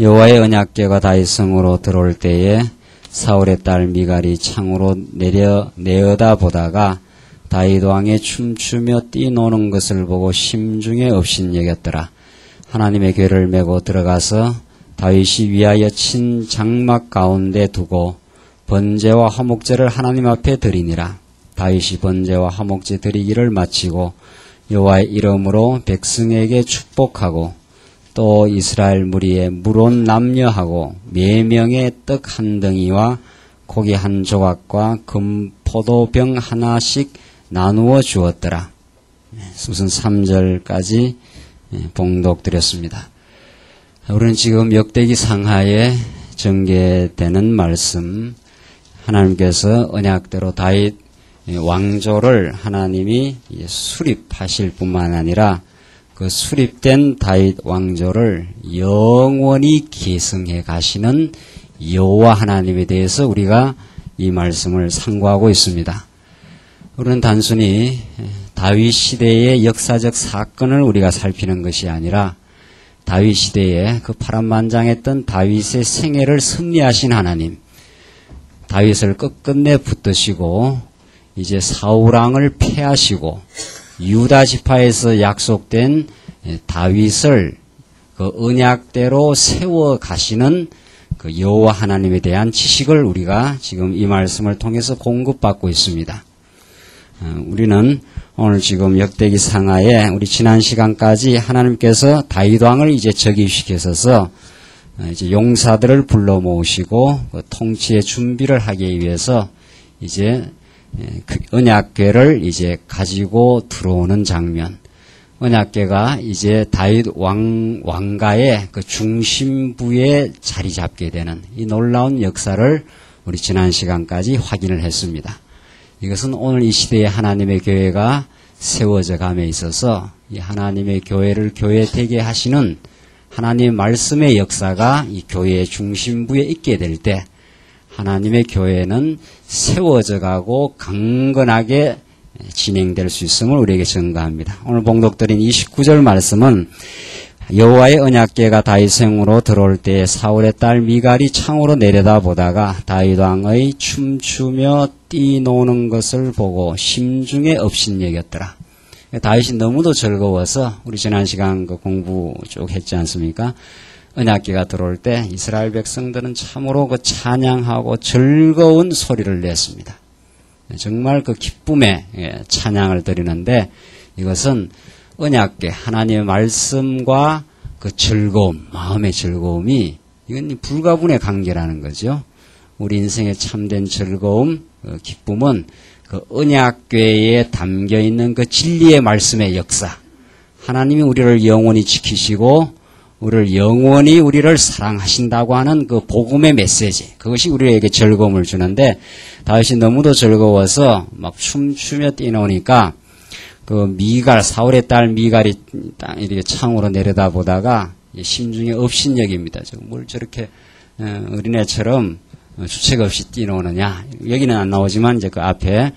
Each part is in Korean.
여호와의 언약궤가 다윗 성으로 들어올 때에 사울의 딸 미갈이 창으로 내어다 보다가 다윗 왕의 춤추며 뛰노는 것을 보고 심중에 업신여겼더라. 하나님의 궤를 메고 들어가서 다윗이 위하여 친 장막 가운데 두고 번제와 화목제를 하나님 앞에 드리니라. 다윗이 번제와 화목제 드리기를 마치고 여호와의 이름으로 백성에게 축복하고 또 이스라엘 무리에 물온 남녀하고 4명의 떡 한 덩이와 고기 한 조각과 금포도병 하나씩 나누어 주었더라. 수순 3절까지 봉독드렸습니다. 우리는 지금 역대기 상하에 전개되는 말씀, 하나님께서 언약대로 다윗 왕조를 하나님이 수립하실 뿐만 아니라 그 수립된 다윗 왕조를 영원히 계승해 가시는 여호와 하나님에 대해서 우리가 이 말씀을 상고하고 있습니다. 우리는 단순히 다윗 시대의 역사적 사건을 우리가 살피는 것이 아니라 다윗 시대에 그 파란만장했던 다윗의 생애를 섭리하신 하나님, 다윗을 끝끝내 붙드시고 이제 사울왕을 패하시고 유다 지파에서 약속된 다윗을 그 언약대로 세워 가시는 그 여호와 하나님에 대한 지식을 우리가 지금 이 말씀을 통해서 공급받고 있습니다. 우리는 오늘 지금 역대기 상하에 우리 지난 시간까지 하나님께서 다윗 왕을 이제 즉위시켜서 이제 용사들을 불러 모으시고 그 통치의 준비를 하기 위해서 이제 언약궤를 이제 가지고 들어오는 장면. 언약궤가 이제 다윗 왕가의 그 중심부에 자리 잡게 되는 이 놀라운 역사를 우리 지난 시간까지 확인을 했습니다. 이것은 오늘 이 시대에 하나님의 교회가 세워져 감에 있어서 이 하나님의 교회를 교회되게 하시는 하나님의 말씀의 역사가 이 교회의 중심부에 있게 될 때 하나님의 교회는 세워져 가고 강건하게 진행될 수 있음을 우리에게 증거합니다. 오늘 봉독드린 29절 말씀은 여호와의 언약궤가 다윗 성으로 들어올 때에 사울의 딸 미갈이 창으로 내려다보다가 다윗 왕의 춤추며 뛰노는 것을 보고 심중에 업신여겼더라. 다윗이 너무도 즐거워서 우리 지난 시간 그 공부 쭉 했지 않습니까? 언약궤가 들어올 때 이스라엘 백성들은 참으로 그 찬양하고 즐거운 소리를 냈습니다. 정말 그 기쁨의 찬양을 드리는데 이것은 언약궤 하나님의 말씀과 그 즐거움, 마음의 즐거움이 이건 불가분의 관계라는 거죠. 우리 인생의 참된 즐거움, 기쁨은 그 언약궤에 담겨 있는 그 진리의 말씀의 역사, 하나님이 우리를 영원히 지키시고 우리를 사랑하신다고 하는 그 복음의 메시지, 그것이 우리에게 즐거움을 주는데 다윗이 너무도 즐거워서 막 춤추며 뛰노니까 그 미갈, 사울의 딸 미갈이 이렇게 창으로 내려다보다가 심중에 업신여깁니다. 뭘 저렇게 어린애처럼 주책 없이 뛰노느냐. 여기는 안 나오지만 이제 그 앞에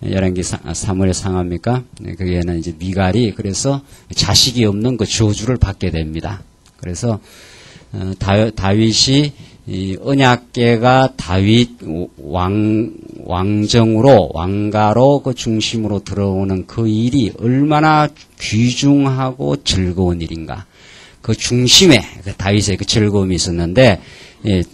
열왕기 3월에 상합니까? 거기에는 이제 미갈이 그래서 자식이 없는 그 저주를 받게 됩니다. 그래서 다윗이 이 언약궤가 다윗 왕가로 그 중심으로 들어오는 그 일이 얼마나 귀중하고 즐거운 일인가. 그 중심에 그 다윗의 그 즐거움이 있었는데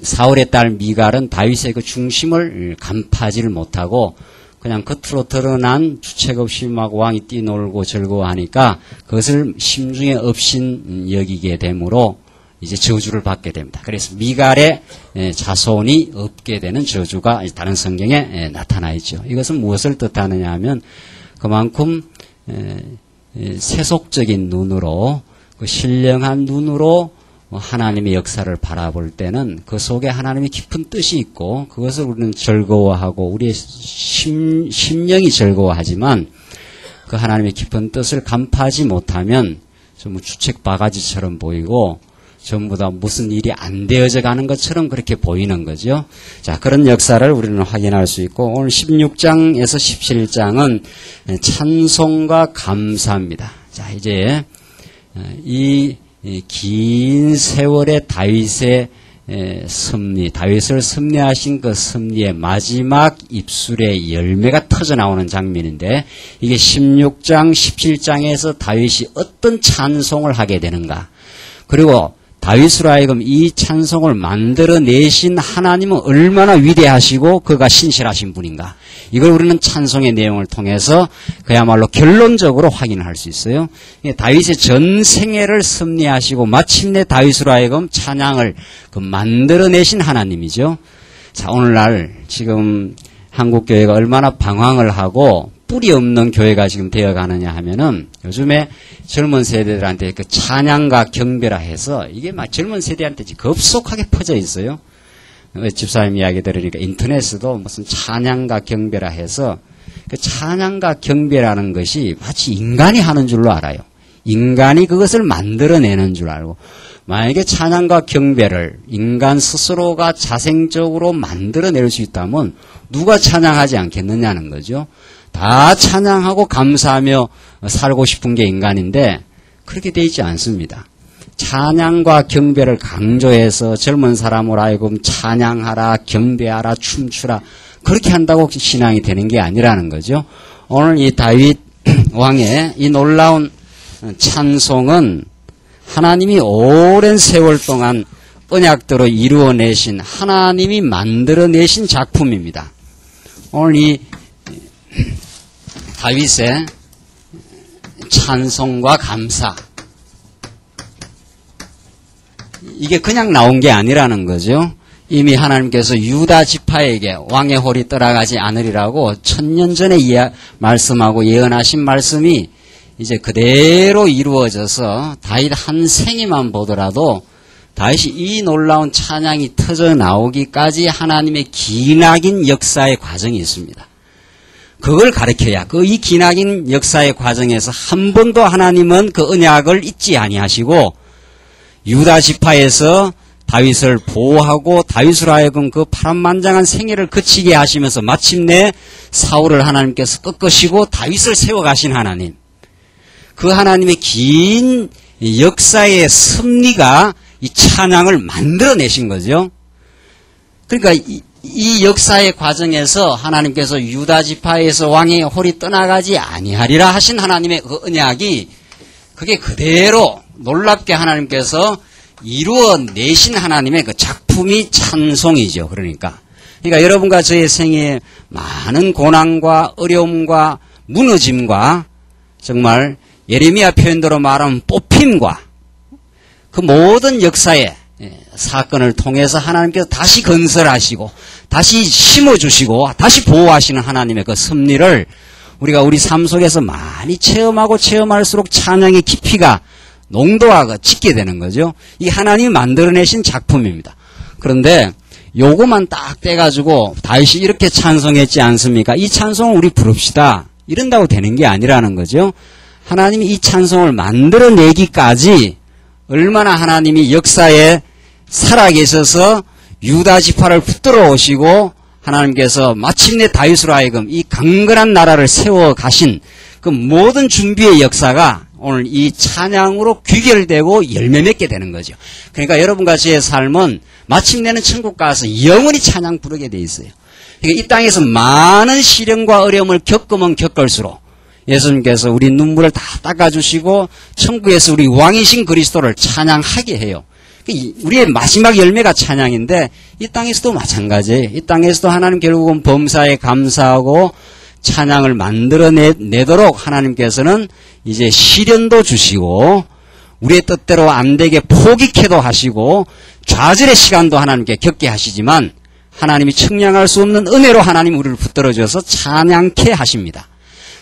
사울의 딸 미갈은 다윗의 그 중심을 간파하지를 못하고 그냥 겉으로 드러난 주책 없이 막 왕이 뛰놀고 즐거워하니까 그것을 심중에 업신 여기게 되므로 이제 저주를 받게 됩니다. 그래서 미갈의 자손이 없게 되는 저주가 다른 성경에 나타나 있죠. 이것은 무엇을 뜻하느냐 하면 그만큼 세속적인 눈으로 그 신령한 눈으로 하나님의 역사를 바라볼 때는 그 속에 하나님의 깊은 뜻이 있고 그것을 우리는 즐거워하고 우리의 심령이 즐거워하지만 그 하나님의 깊은 뜻을 간파하지 못하면 좀 주책 바가지처럼 보이고 전부 다 무슨 일이 안 되어져 가는 것처럼 그렇게 보이는 거죠. 자, 그런 역사를 우리는 확인할 수 있고 오늘 16장에서 17장은 찬송과 감사입니다. 자, 이제 이 긴 세월의 다윗의 섭리, 다윗을 섭리하신 그 섭리의 마지막 입술의 열매가 터져 나오는 장면인데, 이게 16장, 17장에서 다윗이 어떤 찬송을 하게 되는가. 그리고 다윗으로 하여금 이 찬송을 만들어내신 하나님은 얼마나 위대하시고 그가 신실하신 분인가. 이걸 우리는 찬송의 내용을 통해서 그야말로 결론적으로 확인할 수 있어요. 다윗의 전 생애를 섭리하시고 마침내 다윗으로 하여금 찬양을 만들어내신 하나님이죠. 자, 오늘날 지금 한국교회가 얼마나 방황을 하고 뿌리 없는 교회가 지금 되어가느냐 하면은, 요즘에 젊은 세대들한테 그 찬양과 경배라 해서 이게 막 젊은 세대한테 급속하게 퍼져 있어요. 집사님 이야기 들으니까 인터넷에도 무슨 찬양과 경배라 해서, 그 찬양과 경배라는 것이 마치 인간이 하는 줄로 알아요. 인간이 그것을 만들어내는 줄 알고, 만약에 찬양과 경배를 인간 스스로가 자생적으로 만들어낼 수 있다면 누가 찬양하지 않겠느냐는 거죠. 다 찬양하고 감사하며 살고 싶은 게 인간인데 그렇게 돼 있지 않습니다. 찬양과 경배를 강조해서 젊은 사람으로 하여금 찬양하라, 경배하라, 춤추라, 그렇게 한다고 신앙이 되는 게 아니라는 거죠. 오늘 이 다윗 왕의 이 놀라운 찬송은 하나님이 오랜 세월 동안 언약대로 이루어내신, 하나님이 만들어내신 작품입니다. 오늘 이 다윗의 찬송과 감사, 이게 그냥 나온 게 아니라는 거죠. 이미 하나님께서 유다 지파에게 왕의 홀이 떠나가지 않으리라고 1000년 전에 말씀하고 예언하신 말씀이 이제 그대로 이루어져서 다윗 한 생애만 보더라도 다윗이 이 놀라운 찬양이 터져 나오기까지 하나님의 기나긴 역사의 과정이 있습니다. 그걸 가르쳐야, 이 기나긴 역사의 과정에서 한 번도 하나님은 그 언약을 잊지 아니하시고 유다 지파에서 다윗을 보호하고 다윗으로 하여금 그 파란만장한 생애를 그치게 하시면서 마침내 사울을 하나님께서 꺾으시고 다윗을 세워가신 하나님, 그 하나님의 긴 역사의 섭리가 이 찬양을 만들어내신 거죠. 그러니까 이 역사의 과정에서 하나님께서 유다 지파에서 왕의 홀이 떠나가지 아니하리라 하신 하나님의 그 언약이, 그게 그대로 놀랍게 하나님께서 이루어내신 하나님의 그 작품이 찬송이죠. 그러니까 여러분과 저의 생애에 많은 고난과 어려움과 무너짐과 정말 예레미야 표현대로 말하면 뽑힘과 그 모든 역사의 사건을 통해서 하나님께서 다시 건설하시고 다시 심어주시고 다시 보호하시는 하나님의 그 섭리를 우리가 우리 삶 속에서 많이 체험하고 체험할수록 찬양의 깊이가 농도가 짙게 되는 거죠. 이 하나님이 만들어내신 작품입니다. 그런데 요거만 딱 떼가지고 다윗이 이렇게 찬송했지 않습니까? 이 찬송을 우리 부릅시다, 이런다고 되는 게 아니라는 거죠. 하나님이 이 찬송을 만들어내기까지 얼마나 하나님이 역사에 살아계셔서 유다 지파를 붙들어 오시고 하나님께서 마침내 다윗으로 하여금 이 강건한 나라를 세워 가신 그 모든 준비의 역사가 오늘 이 찬양으로 귀결되고 열매 맺게 되는 거죠. 그러니까 여러분과 저의 삶은 마침내는 천국 가서 영원히 찬양 부르게 돼 있어요. 그러니까 이 땅에서 많은 시련과 어려움을 겪으면 겪을수록 예수님께서 우리 눈물을 다 닦아주시고 천국에서 우리 왕이신 그리스도를 찬양하게 해요. 우리의 마지막 열매가 찬양인데 이 땅에서도 마찬가지예요. 이 땅에서도 하나님 결국은 범사에 감사하고 찬양을 만들어내도록 하나님께서는 이제 시련도 주시고 우리의 뜻대로 안 되게 포기케도 하시고 좌절의 시간도 하나님께 겪게 하시지만 하나님이 측량할 수 없는 은혜로 하나님 우리를 붙들어줘서 찬양케 하십니다.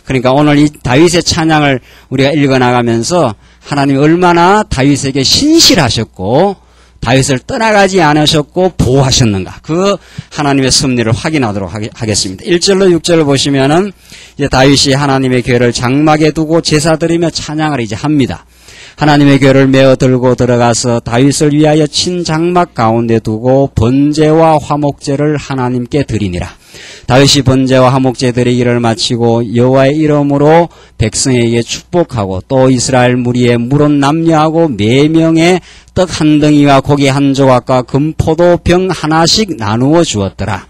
그러니까 오늘 이 다윗의 찬양을 우리가 읽어나가면서 하나님이 얼마나 다윗에게 신실하셨고 다윗을 떠나가지 않으셨고 보호하셨는가, 그 하나님의 섭리를 확인하도록 하겠습니다. 1절로 6절을 보시면은 이제 다윗이 하나님의 궤를 장막에 두고 제사 드리며 찬양을 이제 합니다. 하나님의 궤를 메어 들고 들어가서 다윗을 위하여 친 장막 가운데 두고 번제와 화목제를 하나님께 드리니라. 다윗이 번제와 화목제 드리기를 마치고 여호와의 이름으로 백성에게 축복하고 또 이스라엘 무리에 물은 남녀하고 4명의 떡 한 덩이와 고기 한 조각과 금포도병 하나씩 나누어 주었더라.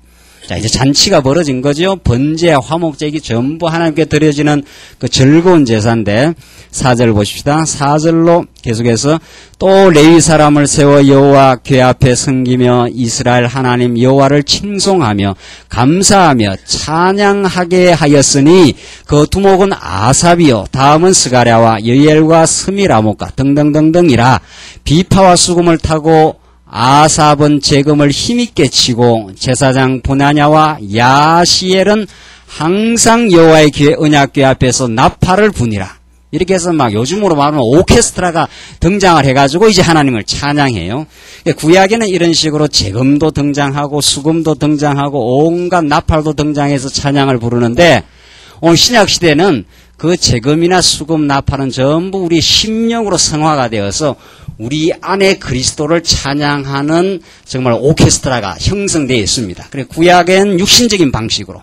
자, 이제 잔치가 벌어진 거죠. 번제, 화목제기 전부 하나님께 드려지는 그 즐거운 제사인데 4절 보십시다. 4절로 계속해서 또 레위 사람을 세워 여호와 궤 앞에 섬기며 이스라엘 하나님 여호와를 칭송하며 감사하며 찬양하게 하였으니 그 두목은 아삽이요 다음은 스가랴와 여이엘과 스미라목과 등등등등이라. 비파와 수금을 타고 아삽은 재금을 힘있게 치고 제사장 분하냐와 야시엘은 항상 여호와의 언약궤 앞에서 나팔을 부니라. 이렇게 해서 막 요즘으로 말하면 오케스트라가 등장을 해가지고 이제 하나님을 찬양해요. 구약에는 이런 식으로 재금도 등장하고 수금도 등장하고 온갖 나팔도 등장해서 찬양을 부르는데 오늘 신약시대는 그 재금이나 수금, 나팔은 전부 우리 심령으로 성화가 되어서 우리 안에 그리스도를 찬양하는 정말 오케스트라가 형성되어 있습니다. 그래 구약에는 육신적인 방식으로,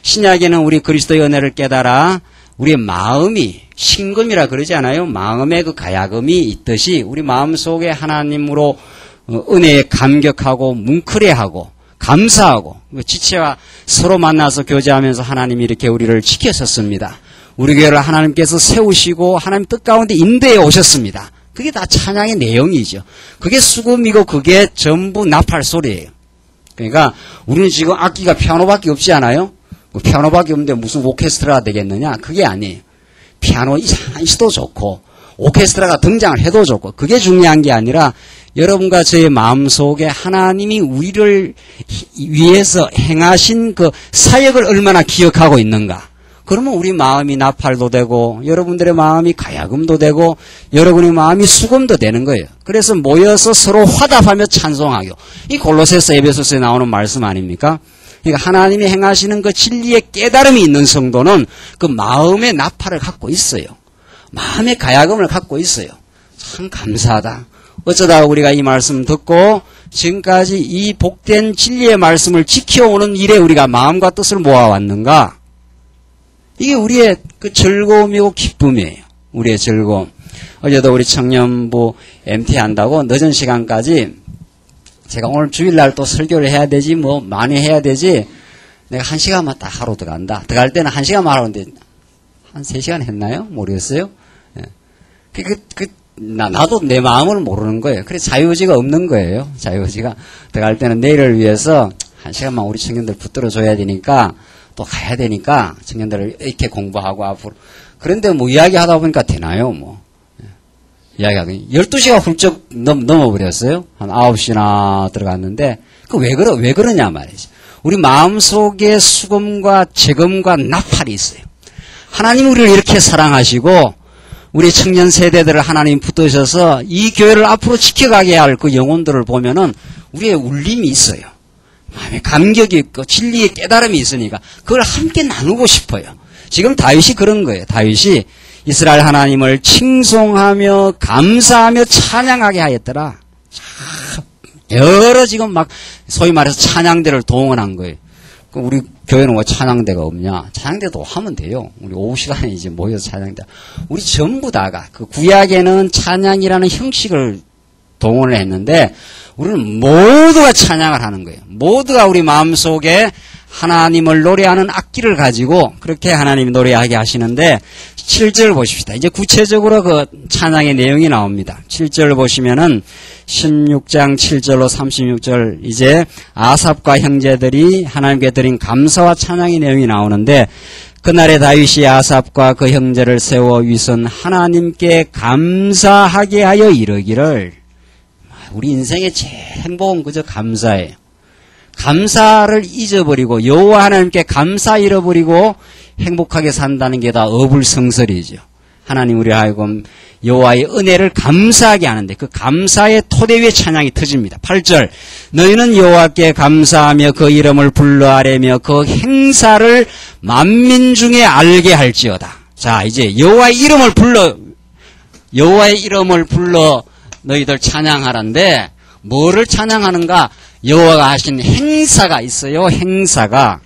신약에는 우리 그리스도의 은혜를 깨달아 우리의 마음이 신금이라 그러지 않아요? 마음의 그 가야금이 있듯이 우리 마음속에 하나님으로 은혜에 감격하고 뭉클해하고 감사하고 지체와 서로 만나서 교제하면서 하나님이 이렇게 우리를 지켰었습니다. 우리 교회를 하나님께서 세우시고 하나님 뜻 가운데 인도해 오셨습니다. 그게 다 찬양의 내용이죠. 그게 수금이고 그게 전부 나팔 소리예요. 그러니까 우리는 지금 악기가 피아노밖에 없지 않아요? 피아노밖에 없는데 무슨 오케스트라가 되겠느냐? 그게 아니에요. 피아노 있어도 좋고 오케스트라가 등장을 해도 좋고 그게 중요한 게 아니라 여러분과 저의 마음속에 하나님이 우리를 위해서 행하신 그 사역을 얼마나 기억하고 있는가. 그러면 우리 마음이 나팔도 되고 여러분들의 마음이 가야금도 되고 여러분의 마음이 수금도 되는 거예요. 그래서 모여서 서로 화답하며 찬송하고, 이 골로새서 에베소서에 나오는 말씀 아닙니까? 그러니까 하나님이 행하시는 그 진리의 깨달음이 있는 성도는 그 마음의 나팔을 갖고 있어요. 마음의 가야금을 갖고 있어요. 참 감사하다. 어쩌다 우리가 이 말씀 듣고 지금까지 이 복된 진리의 말씀을 지켜오는 일에 우리가 마음과 뜻을 모아왔는가? 이게 우리의 그 즐거움이고 기쁨이에요. 우리의 즐거움. 어제도 우리 청년부 MT 한다고 늦은 시간까지 제가 오늘 주일날 또 설교를 해야 되지 뭐 많이 해야 되지 내가 1시간만 딱 하러 들어간다. 들어갈 때는 1시간만 하는데 한 3시간 했나요? 모르겠어요. 나도 내 마음을 모르는 거예요. 그래서 자유의지가 없는 거예요. 자유의지가. 들어갈 때는 내일을 위해서 1시간만 우리 청년들 붙들어줘야 되니까 또 가야 되니까 청년들을 이렇게 공부하고 앞으로. 그런데 뭐 이야기하다 보니까 되나요? 뭐. 이야기하다 12시가 훌쩍 넘어버렸어요. 한 9시나 들어갔는데 왜 그러냐 말이지. 우리 마음속에 수금과 재금과 나팔이 있어요. 하나님 우리를 이렇게 사랑하시고 우리 청년 세대들을 하나님 붙드셔서 이 교회를 앞으로 지켜가게 할 그 영혼들을 보면은 우리의 울림이 있어요. 마음에 감격이 있고 진리의 깨달음이 있으니까 그걸 함께 나누고 싶어요. 지금 다윗이 그런 거예요. 다윗이 이스라엘 하나님을 칭송하며 감사하며 찬양하게 하였더라. 참 여러 지금 막 소위 말해서 찬양대를 동원한 거예요. 우리 교회는 왜 찬양대가 없냐? 찬양대도 하면 돼요. 우리 오후 시간에 이제 모여서 찬양대. 우리 전부 다가 그 구약에는 찬양이라는 형식을 동원을 했는데 우리는 모두가 찬양을 하는 거예요. 모두가 우리 마음속에 하나님을 노래하는 악기를 가지고 그렇게 하나님이 노래하게 하시는데 7절 보십시다. 이제 구체적으로 그 찬양의 내용이 나옵니다. 7절 보시면은 16장 7절로 36절 이제 아삽과 형제들이 하나님께 드린 감사와 찬양의 내용이 나오는데 그날에 다윗이 아삽과 그 형제를 세워 위선 하나님께 감사하게 하여 이르기를. 우리 인생의 제일 행복은 그저 감사예요. 감사를 잊어버리고 여호와 하나님께 감사 잃어버리고 행복하게 산다는 게 다 어불성설이죠. 하나님 우리 하여금 여호와의 은혜를 감사하게 하는데 그 감사의 토대 위에 찬양이 터집니다. 8절 너희는 여호와께 감사하며 그 이름을 불러아뢰며 그 행사를 만민 중에 알게 할지어다. 자 이제 여호와의 이름을 불러 너희들 찬양하란데 뭐를 찬양하는가? 여호와가 하신 행사가 있어요. 행사가.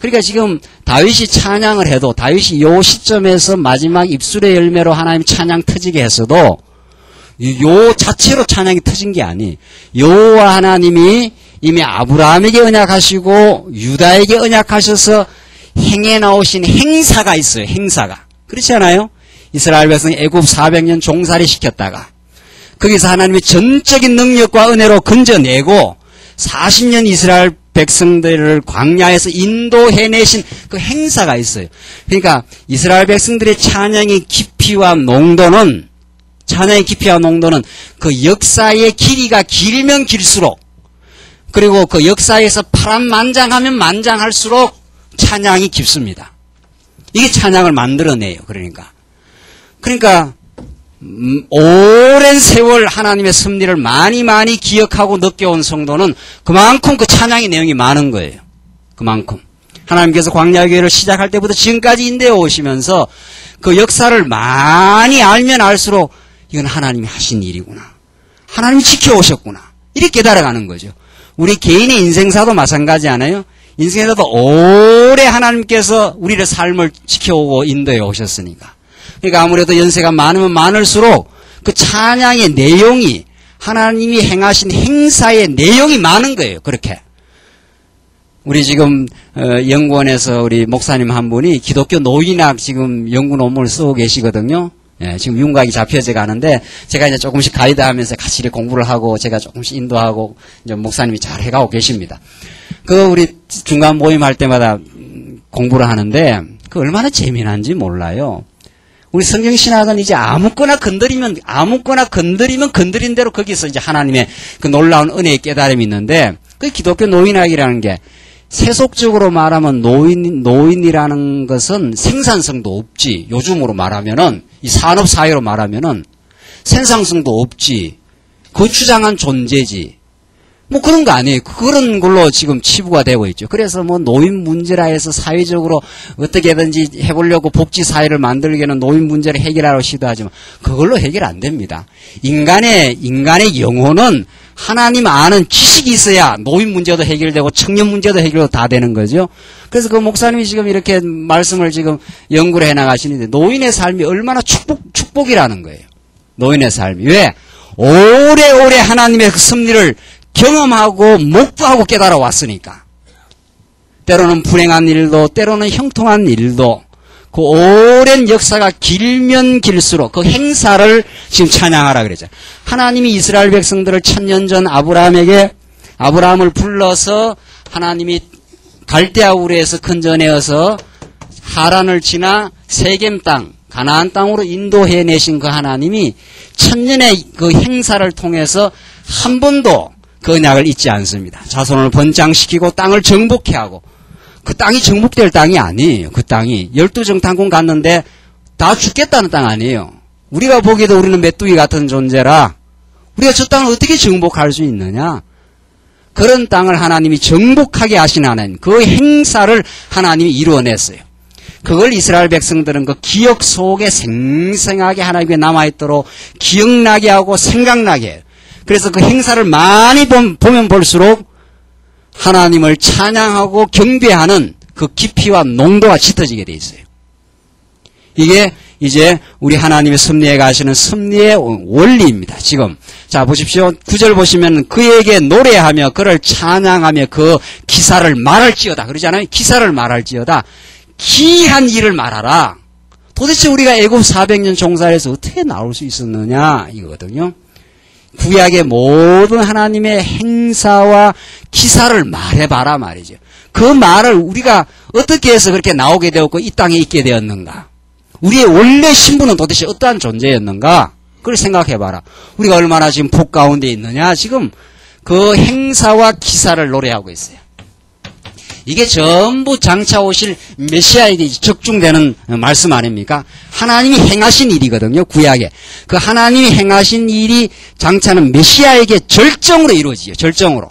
그러니까 지금 다윗이 찬양을 해도 다윗이 요 시점에서 마지막 입술의 열매로 하나님 찬양 터지게 했어도 요 자체로 찬양이 터진 게 아니. 여호와 하나님이 이미 아브라함에게 언약하시고 유다에게 언약하셔서 행해 나오신 행사가 있어요. 행사가. 그렇지 않아요? 이스라엘 백성 애굽 400년 종살이 시켰다가 거기서 하나님의 전적인 능력과 은혜로 건져내고 40년 이스라엘 백성들을 광야에서 인도해내신 그 행사가 있어요. 그러니까 이스라엘 백성들의 찬양의 깊이와 농도는 그 역사의 길이가 길면 길수록 그리고 그 역사에서 파란만장하면 만장할수록 찬양이 깊습니다. 이게 찬양을 만들어내요. 그러니까 오랜 세월 하나님의 섭리를 많이 기억하고 느껴온 성도는 그만큼 그 찬양의 내용이 많은 거예요. 그만큼. 하나님께서 광야교회를 시작할 때부터 지금까지 인도해 오시면서 그 역사를 많이 알면 알수록 이건 하나님이 하신 일이구나. 하나님이 지켜오셨구나. 이렇게 깨달아가는 거죠. 우리 개인의 인생사도 마찬가지 않아요? 인생에서도 오래 하나님께서 우리의 삶을 지켜오고 인도해 오셨으니까. 그러니까 아무래도 연세가 많으면 많을수록 그 찬양의 내용이 하나님이 행하신 행사의 내용이 많은 거예요. 그렇게. 우리 지금 연구원에서 우리 목사님 한 분이 기독교 노인학 지금 연구 논문을 쓰고 계시거든요. 예, 지금 윤곽이 잡혀져 가는데 제가 이제 조금씩 가이드하면서 같이 이렇게 공부를 하고 제가 조금씩 인도하고 이제 목사님이 잘 해가고 계십니다. 그 우리 중간 모임 할 때마다 공부를 하는데 그 얼마나 재미난지 몰라요. 우리 성경신학은 이제 아무거나 건드리면 건드린 대로 거기서 이제 하나님의 그 놀라운 은혜의 깨달음이 있는데 그 기독교 노인학이라는 게 세속적으로 말하면 노인이라는 것은 생산성도 없지. 요즘으로 말하면은 이 산업사회로 말하면은 생산성도 없지. 거추장한 존재지. 뭐 그런 거 아니에요. 그런 걸로 지금 치부가 되고 있죠. 그래서 뭐 노인 문제라 해서 사회적으로 어떻게든지 해보려고 복지사회를 만들기에는 노인 문제를 해결하려고 시도하지만 그걸로 해결 안 됩니다. 인간의 영혼은 하나님 아는 지식이 있어야 노인 문제도 해결되고 청년 문제도 해결도 다 되는 거죠. 그래서 그 목사님이 지금 이렇게 말씀을 지금 연구를 해나가시는데 노인의 삶이 얼마나 축복이라는 거예요. 노인의 삶이. 왜? 오래오래 하나님의 그 섭리를 경험하고 목도하고 깨달아 왔으니까. 때로는 불행한 일도 때로는 형통한 일도 그 오랜 역사가 길면 길수록 그 행사를 지금 찬양하라 그랬죠. 하나님이 이스라엘 백성들을 1000년 전 아브라함을 불러서 하나님이 갈대아 우르에서 건져내어서 하란을 지나 세겜 땅 가나안 땅으로 인도해내신 그 하나님이 1000년의 그 행사를 통해서 한 번도 그 언약을 잊지 않습니다. 자손을 번창시키고 땅을 정복해 하고 그 땅이 정복될 땅이 아니에요. 그 땅이 12정탐꾼 갔는데 다 죽겠다는 땅 아니에요. 우리가 보기에도 우리는 메뚜기 같은 존재라 우리가 저 땅을 어떻게 정복할 수 있느냐. 그런 땅을 하나님이 정복하게 하신 하나님, 그 행사를 하나님이 이루어냈어요. 그걸 이스라엘 백성들은 그 기억 속에 생생하게 하나님께 남아있도록 기억나게 하고 생각나게 해요. 그래서 그 행사를 많이 보면 볼수록 하나님을 찬양하고 경배하는 그 깊이와 농도가 짙어지게 돼 있어요. 이게 이제 우리 하나님의 섭리에 가시는 섭리의 원리입니다. 지금 자 보십시오. 9절 보시면 그에게 노래하며 그를 찬양하며 그 기사를 말할지어다 그러잖아요. 기사를 말할지어다. 기한 일을 말하라. 도대체 우리가 애굽 400년 종살에서 어떻게 나올 수 있었느냐 이거거든요. 구약의 모든 하나님의 행사와 기사를 말해봐라 말이죠. 그 말을 우리가 어떻게 해서 그렇게 나오게 되었고 이 땅에 있게 되었는가. 우리의 원래 신분은 도대체 어떠한 존재였는가. 그걸 생각해봐라. 우리가 얼마나 지금 복 가운데 있느냐. 지금 그 행사와 기사를 노래하고 있어요. 이게 전부 장차 오실 메시아에게 적중되는 말씀 아닙니까? 하나님이 행하신 일이거든요. 구약에. 그 하나님이 행하신 일이 장차는 메시아에게 절정으로 이루어지죠. 절정으로.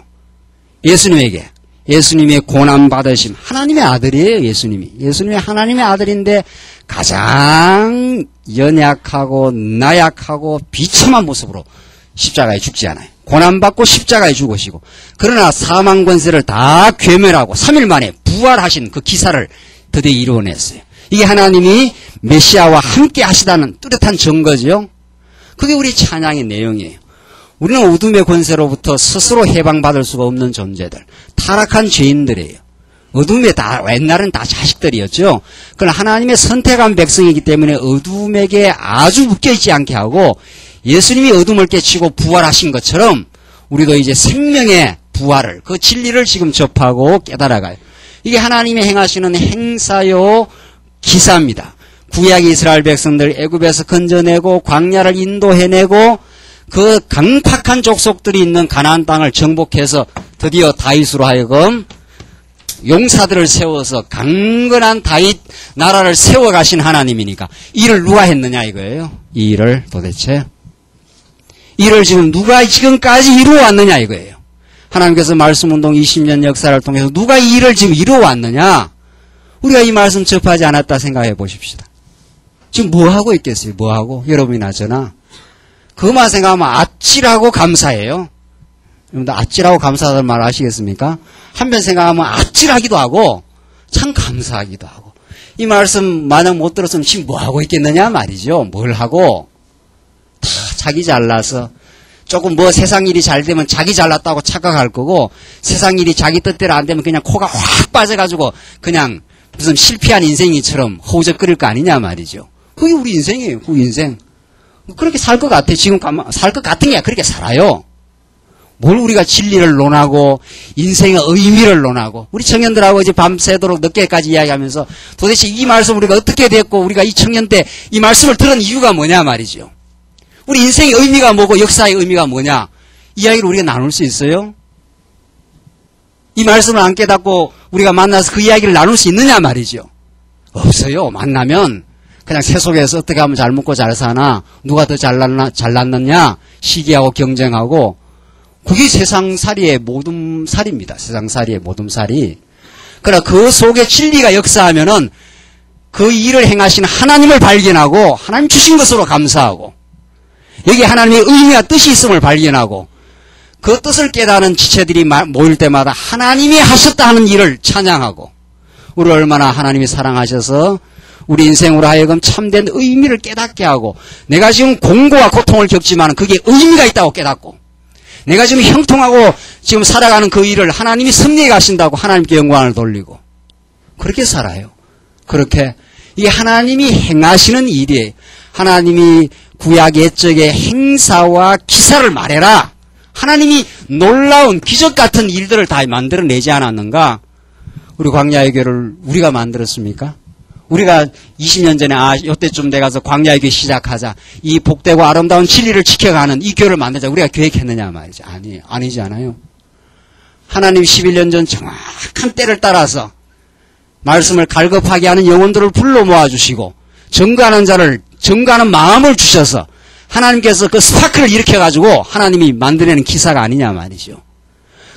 예수님에게. 예수님의 고난받으심. 하나님의 아들이에요. 예수님이 하나님의 아들인데 가장 연약하고 나약하고 비참한 모습으로 십자가에 죽지 않아요. 고난받고 십자가에 죽으시고 그러나 사망 권세를 다 괴멸하고 3일 만에 부활하신 그 기사를 드디어 이루어냈어요. 이게 하나님이 메시아와 함께 하시다는 뚜렷한 증거죠. 그게 우리 찬양의 내용이에요. 우리는 어둠의 권세로부터 스스로 해방받을 수가 없는 존재들, 타락한 죄인들이에요. 어둠에 옛날은 다 자식들이었죠. 그러나 하나님의 선택한 백성이기 때문에 어둠에게 아주 묶여있지 않게 하고 예수님이 어둠을 깨치고 부활하신 것처럼 우리도 이제 생명의 부활을, 그 진리를 지금 접하고 깨달아가요. 이게 하나님이 행하시는 행사요 기사입니다. 구약 이스라엘 백성들 애굽에서 건져내고 광야를 인도해내고 그 강팍한 족속들이 있는 가나안 땅을 정복해서 드디어 다윗으로 하여금 용사들을 세워서 강건한 다윗 나라를 세워가신 하나님이니까 이 일을 누가 했느냐 이거예요. 이 일을 도대체 이 일을 지금 누가 지금까지 이루어왔느냐 이거예요. 하나님께서 말씀운동 20년 역사를 통해서 누가 이 일을 지금 이루어왔느냐. 우리가 이 말씀 접하지 않았다 생각해 보십시다. 지금 뭐하고 있겠어요? 뭐하고? 여러분이나 저나. 그것만 생각하면 아찔하고 감사해요. 여러분들 아찔하고 감사하다는 말 아시겠습니까? 한편 생각하면 아찔하기도 하고 참 감사하기도 하고. 이 말씀 만약 못 들었으면 지금 뭐하고 있겠느냐 말이죠. 뭘 하고? 다 자기 잘나서 조금 뭐 세상 일이 잘 되면 자기 잘났다고 착각할 거고 세상 일이 자기 뜻대로 안 되면 그냥 코가 확 빠져가지고 그냥 무슨 실패한 인생이처럼 허우적거릴 거 아니냐 말이죠. 그게 우리 인생이에요. 그 인생. 그렇게 살 것 같아. 지금 살 것 같은 게 그렇게 살아요. 뭘 우리가 진리를 논하고 인생의 의미를 논하고 우리 청년들하고 이제 밤새도록 늦게까지 이야기하면서 도대체 이 말씀 우리가 어떻게 됐고 우리가 이 청년 때 이 말씀을 들은 이유가 뭐냐 말이죠. 우리 인생의 의미가 뭐고 역사의 의미가 뭐냐 이야기를 우리가 나눌 수 있어요? 이 말씀을 안 깨닫고 우리가 만나서 그 이야기를 나눌 수 있느냐 말이죠. 없어요. 만나면 그냥 세속에서 어떻게 하면 잘 먹고 잘 사나 누가 더 잘났느냐 시기하고 경쟁하고 그게 세상살이의 모둠살이입니다. 세상살이의 모둠살이. 그러나 그 속에 진리가 역사하면은 그 일을 행하신 하나님을 발견하고 하나님 주신 것으로 감사하고 여기 하나님의 의미와 뜻이 있음을 발견하고 그 뜻을 깨닫는 지체들이 모일 때마다 하나님이 하셨다 하는 일을 찬양하고 우리를 얼마나 하나님이 사랑하셔서 우리 인생으로 하여금 참된 의미를 깨닫게 하고 내가 지금 공고와 고통을 겪지만 그게 의미가 있다고 깨닫고 내가 지금 형통하고 지금 살아가는 그 일을 하나님이 승리해 가신다고 하나님께 영광을 돌리고 그렇게 살아요. 그렇게 이게 하나님이 행하시는 일이에요. 하나님이 구약 옛적의 행사와 기사를 말해라. 하나님이 놀라운 기적 같은 일들을 다 만들어내지 않았는가? 우리 광야의 교회를 우리가 만들었습니까? 우리가 20년 전에 이때쯤 돼가서 광야의 교회 시작하자. 이 복되고 아름다운 진리를 지켜가는 이 교회를 만들자. 우리가 계획했느냐 말이죠. 아니지 않아요. 하나님 11년 전 정확한 때를 따라서 말씀을 갈급하게 하는 영혼들을 불러 모아주시고 증거하는 마음을 주셔서 하나님께서 그 스파크를 일으켜가지고 하나님이 만들어내는 기사가 아니냐 말이죠.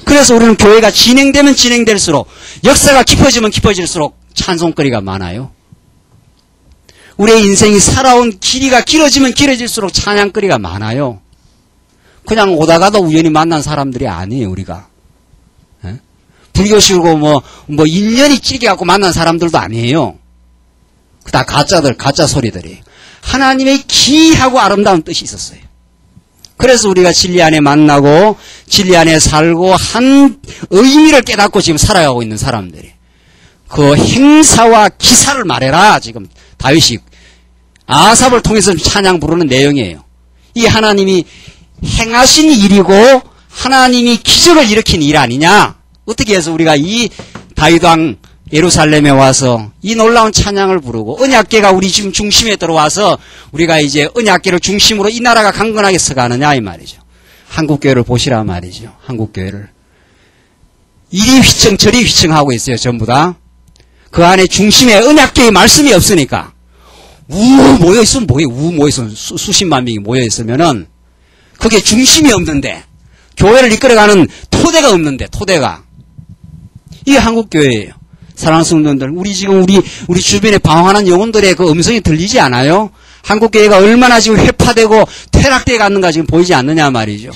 그래서 우리는 교회가 진행되면 진행될수록 역사가 깊어지면 깊어질수록 찬송거리가 많아요. 우리의 인생이 살아온 길이가 길어지면 길어질수록 찬양거리가 많아요. 그냥 오다가도 우연히 만난 사람들이 아니에요, 우리가. 에? 불교식으로 뭐 인연이 찔게 갖고 만난 사람들도 아니에요. 다 가짜 소리들이에요. 하나님의 기이하고 아름다운 뜻이 있었어요. 그래서 우리가 진리 안에 만나고 진리 안에 살고 한 의미를 깨닫고 지금 살아가고 있는 사람들이 그 행사와 기사를 말해라. 지금 다윗이 아삽을 통해서 찬양 부르는 내용이에요. 이 하나님이 행하신 일이고 하나님이 기적을 일으킨 일 아니냐. 어떻게 해서 우리가 이 다윗왕 예루살렘에 와서 이 놀라운 찬양을 부르고 언약궤가 우리 지금 중심에 들어와서 우리가 이제 언약궤를 중심으로 이 나라가 강건하게 서가느냐 이 말이죠. 한국교회를 보시라 말이죠. 한국교회를 이리 휘청 저리 휘청하고 있어요. 전부 다. 그 안에 중심에 언약궤의 말씀이 없으니까 모여있으면 모여있으면 수십만 명이 모여있으면은 그게 중심이 없는데 교회를 이끌어가는 토대가 없는데 토대가 이게 한국교회예요. 사랑하는 성도들, 우리 지금 우리 주변에 방황하는 영혼들의 그 음성이 들리지 않아요? 한국교회가 얼마나 지금 회파되고 퇴락되어 갔는가 지금 보이지 않느냐 말이죠.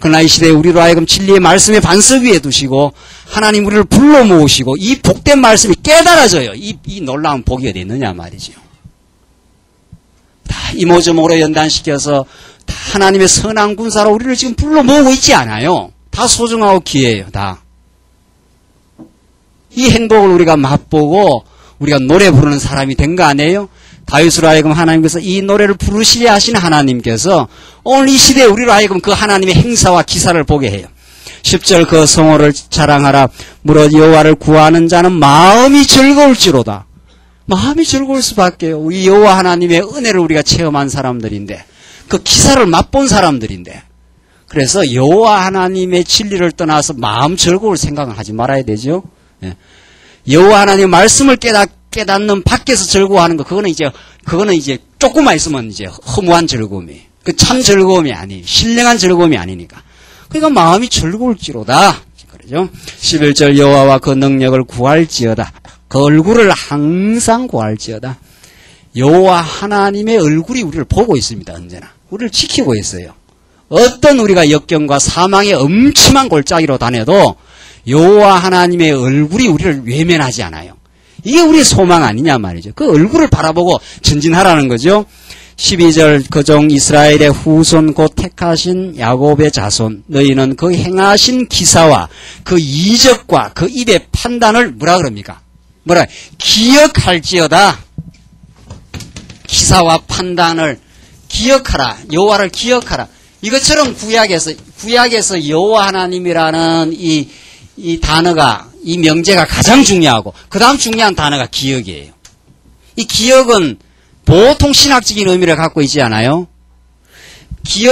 그러나 이 시대에 우리로 하여금 진리의 말씀의 반석 위에 두시고 하나님 우리를 불러 모으시고 이 복된 말씀이 깨달아져요. 이 놀라운 복이 어디 있느냐 말이죠. 다 이모저모로 연단시켜서 다 하나님의 선한 군사로 우리를 지금 불러 모으고 있지 않아요. 다 소중하고 귀해요. 다. 이 행복을 우리가 맛보고 우리가 노래 부르는 사람이 된 거 아니에요? 다윗으로 하여금 하나님께서 이 노래를 부르시게 하신 하나님께서 오늘 이 시대에 우리로 하여금 그 하나님의 행사와 기사를 보게 해요. 10절 그 성호를 자랑하라. 무릇 여호와를 구하는 자는 마음이 즐거울지로다. 마음이 즐거울 수밖에요. 이 여호와 하나님의 은혜를 우리가 체험한 사람들인데 그 기사를 맛본 사람들인데 그래서 여호와 하나님의 진리를 떠나서 마음 즐거울 생각은 하지 말아야 되죠. 예. 여호와 하나님의 말씀을 깨닫는 밖에서 즐거워하는 거 그거는 이제 조금만 있으면 이제 허무한 즐거움이 그 참 즐거움이 아니 신령한 즐거움이 아니니까 그러니까 마음이 즐거울지로다 그러죠. 11절 여호와와 그 능력을 구할지어다. 그 얼굴을 항상 구할지어다. 여호와 하나님의 얼굴이 우리를 보고 있습니다. 언제나 우리를 지키고 있어요. 어떤 우리가 역경과 사망의 엄침한 골짜기로 다녀도 여호와 하나님의 얼굴이 우리를 외면하지 않아요. 이게 우리의 소망 아니냐 말이죠. 그 얼굴을 바라보고 전진하라는 거죠. 12절 그 종 이스라엘의 후손 곧 택하신 야곱의 자손 너희는 그 행하신 기사와 그 이적과 그 입의 판단을 뭐라 그럽니까? 기억할지어다. 기사와 판단을 기억하라. 여호와를 기억하라. 이것처럼 구약에서 여호와 하나님이라는 이 단어가 이 명제가 가장 중요하고 그 다음 중요한 단어가 기억이에요. 이 기억은 보통 신학적인 의미를 갖고 있지 않아요?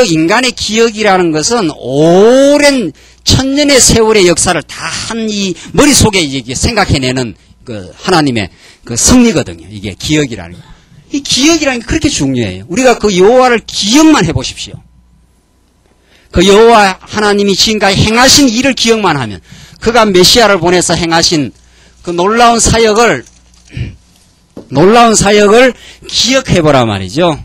인간의 기억이라는 것은 오랜 천년의 세월의 역사를 다 한 이 머릿속에 이제 생각해내는 그 하나님의 그 승리거든요. 이게 기억이라는 거. 이 기억이라는 게 그렇게 중요해요. 우리가 그 여호와를 기억만 해보십시오. 그 여호와 하나님이 지금까지 행하신 일을 기억만 하면 그가 메시아를 보내서 행하신 그 놀라운 사역을 기억해보라 말이죠.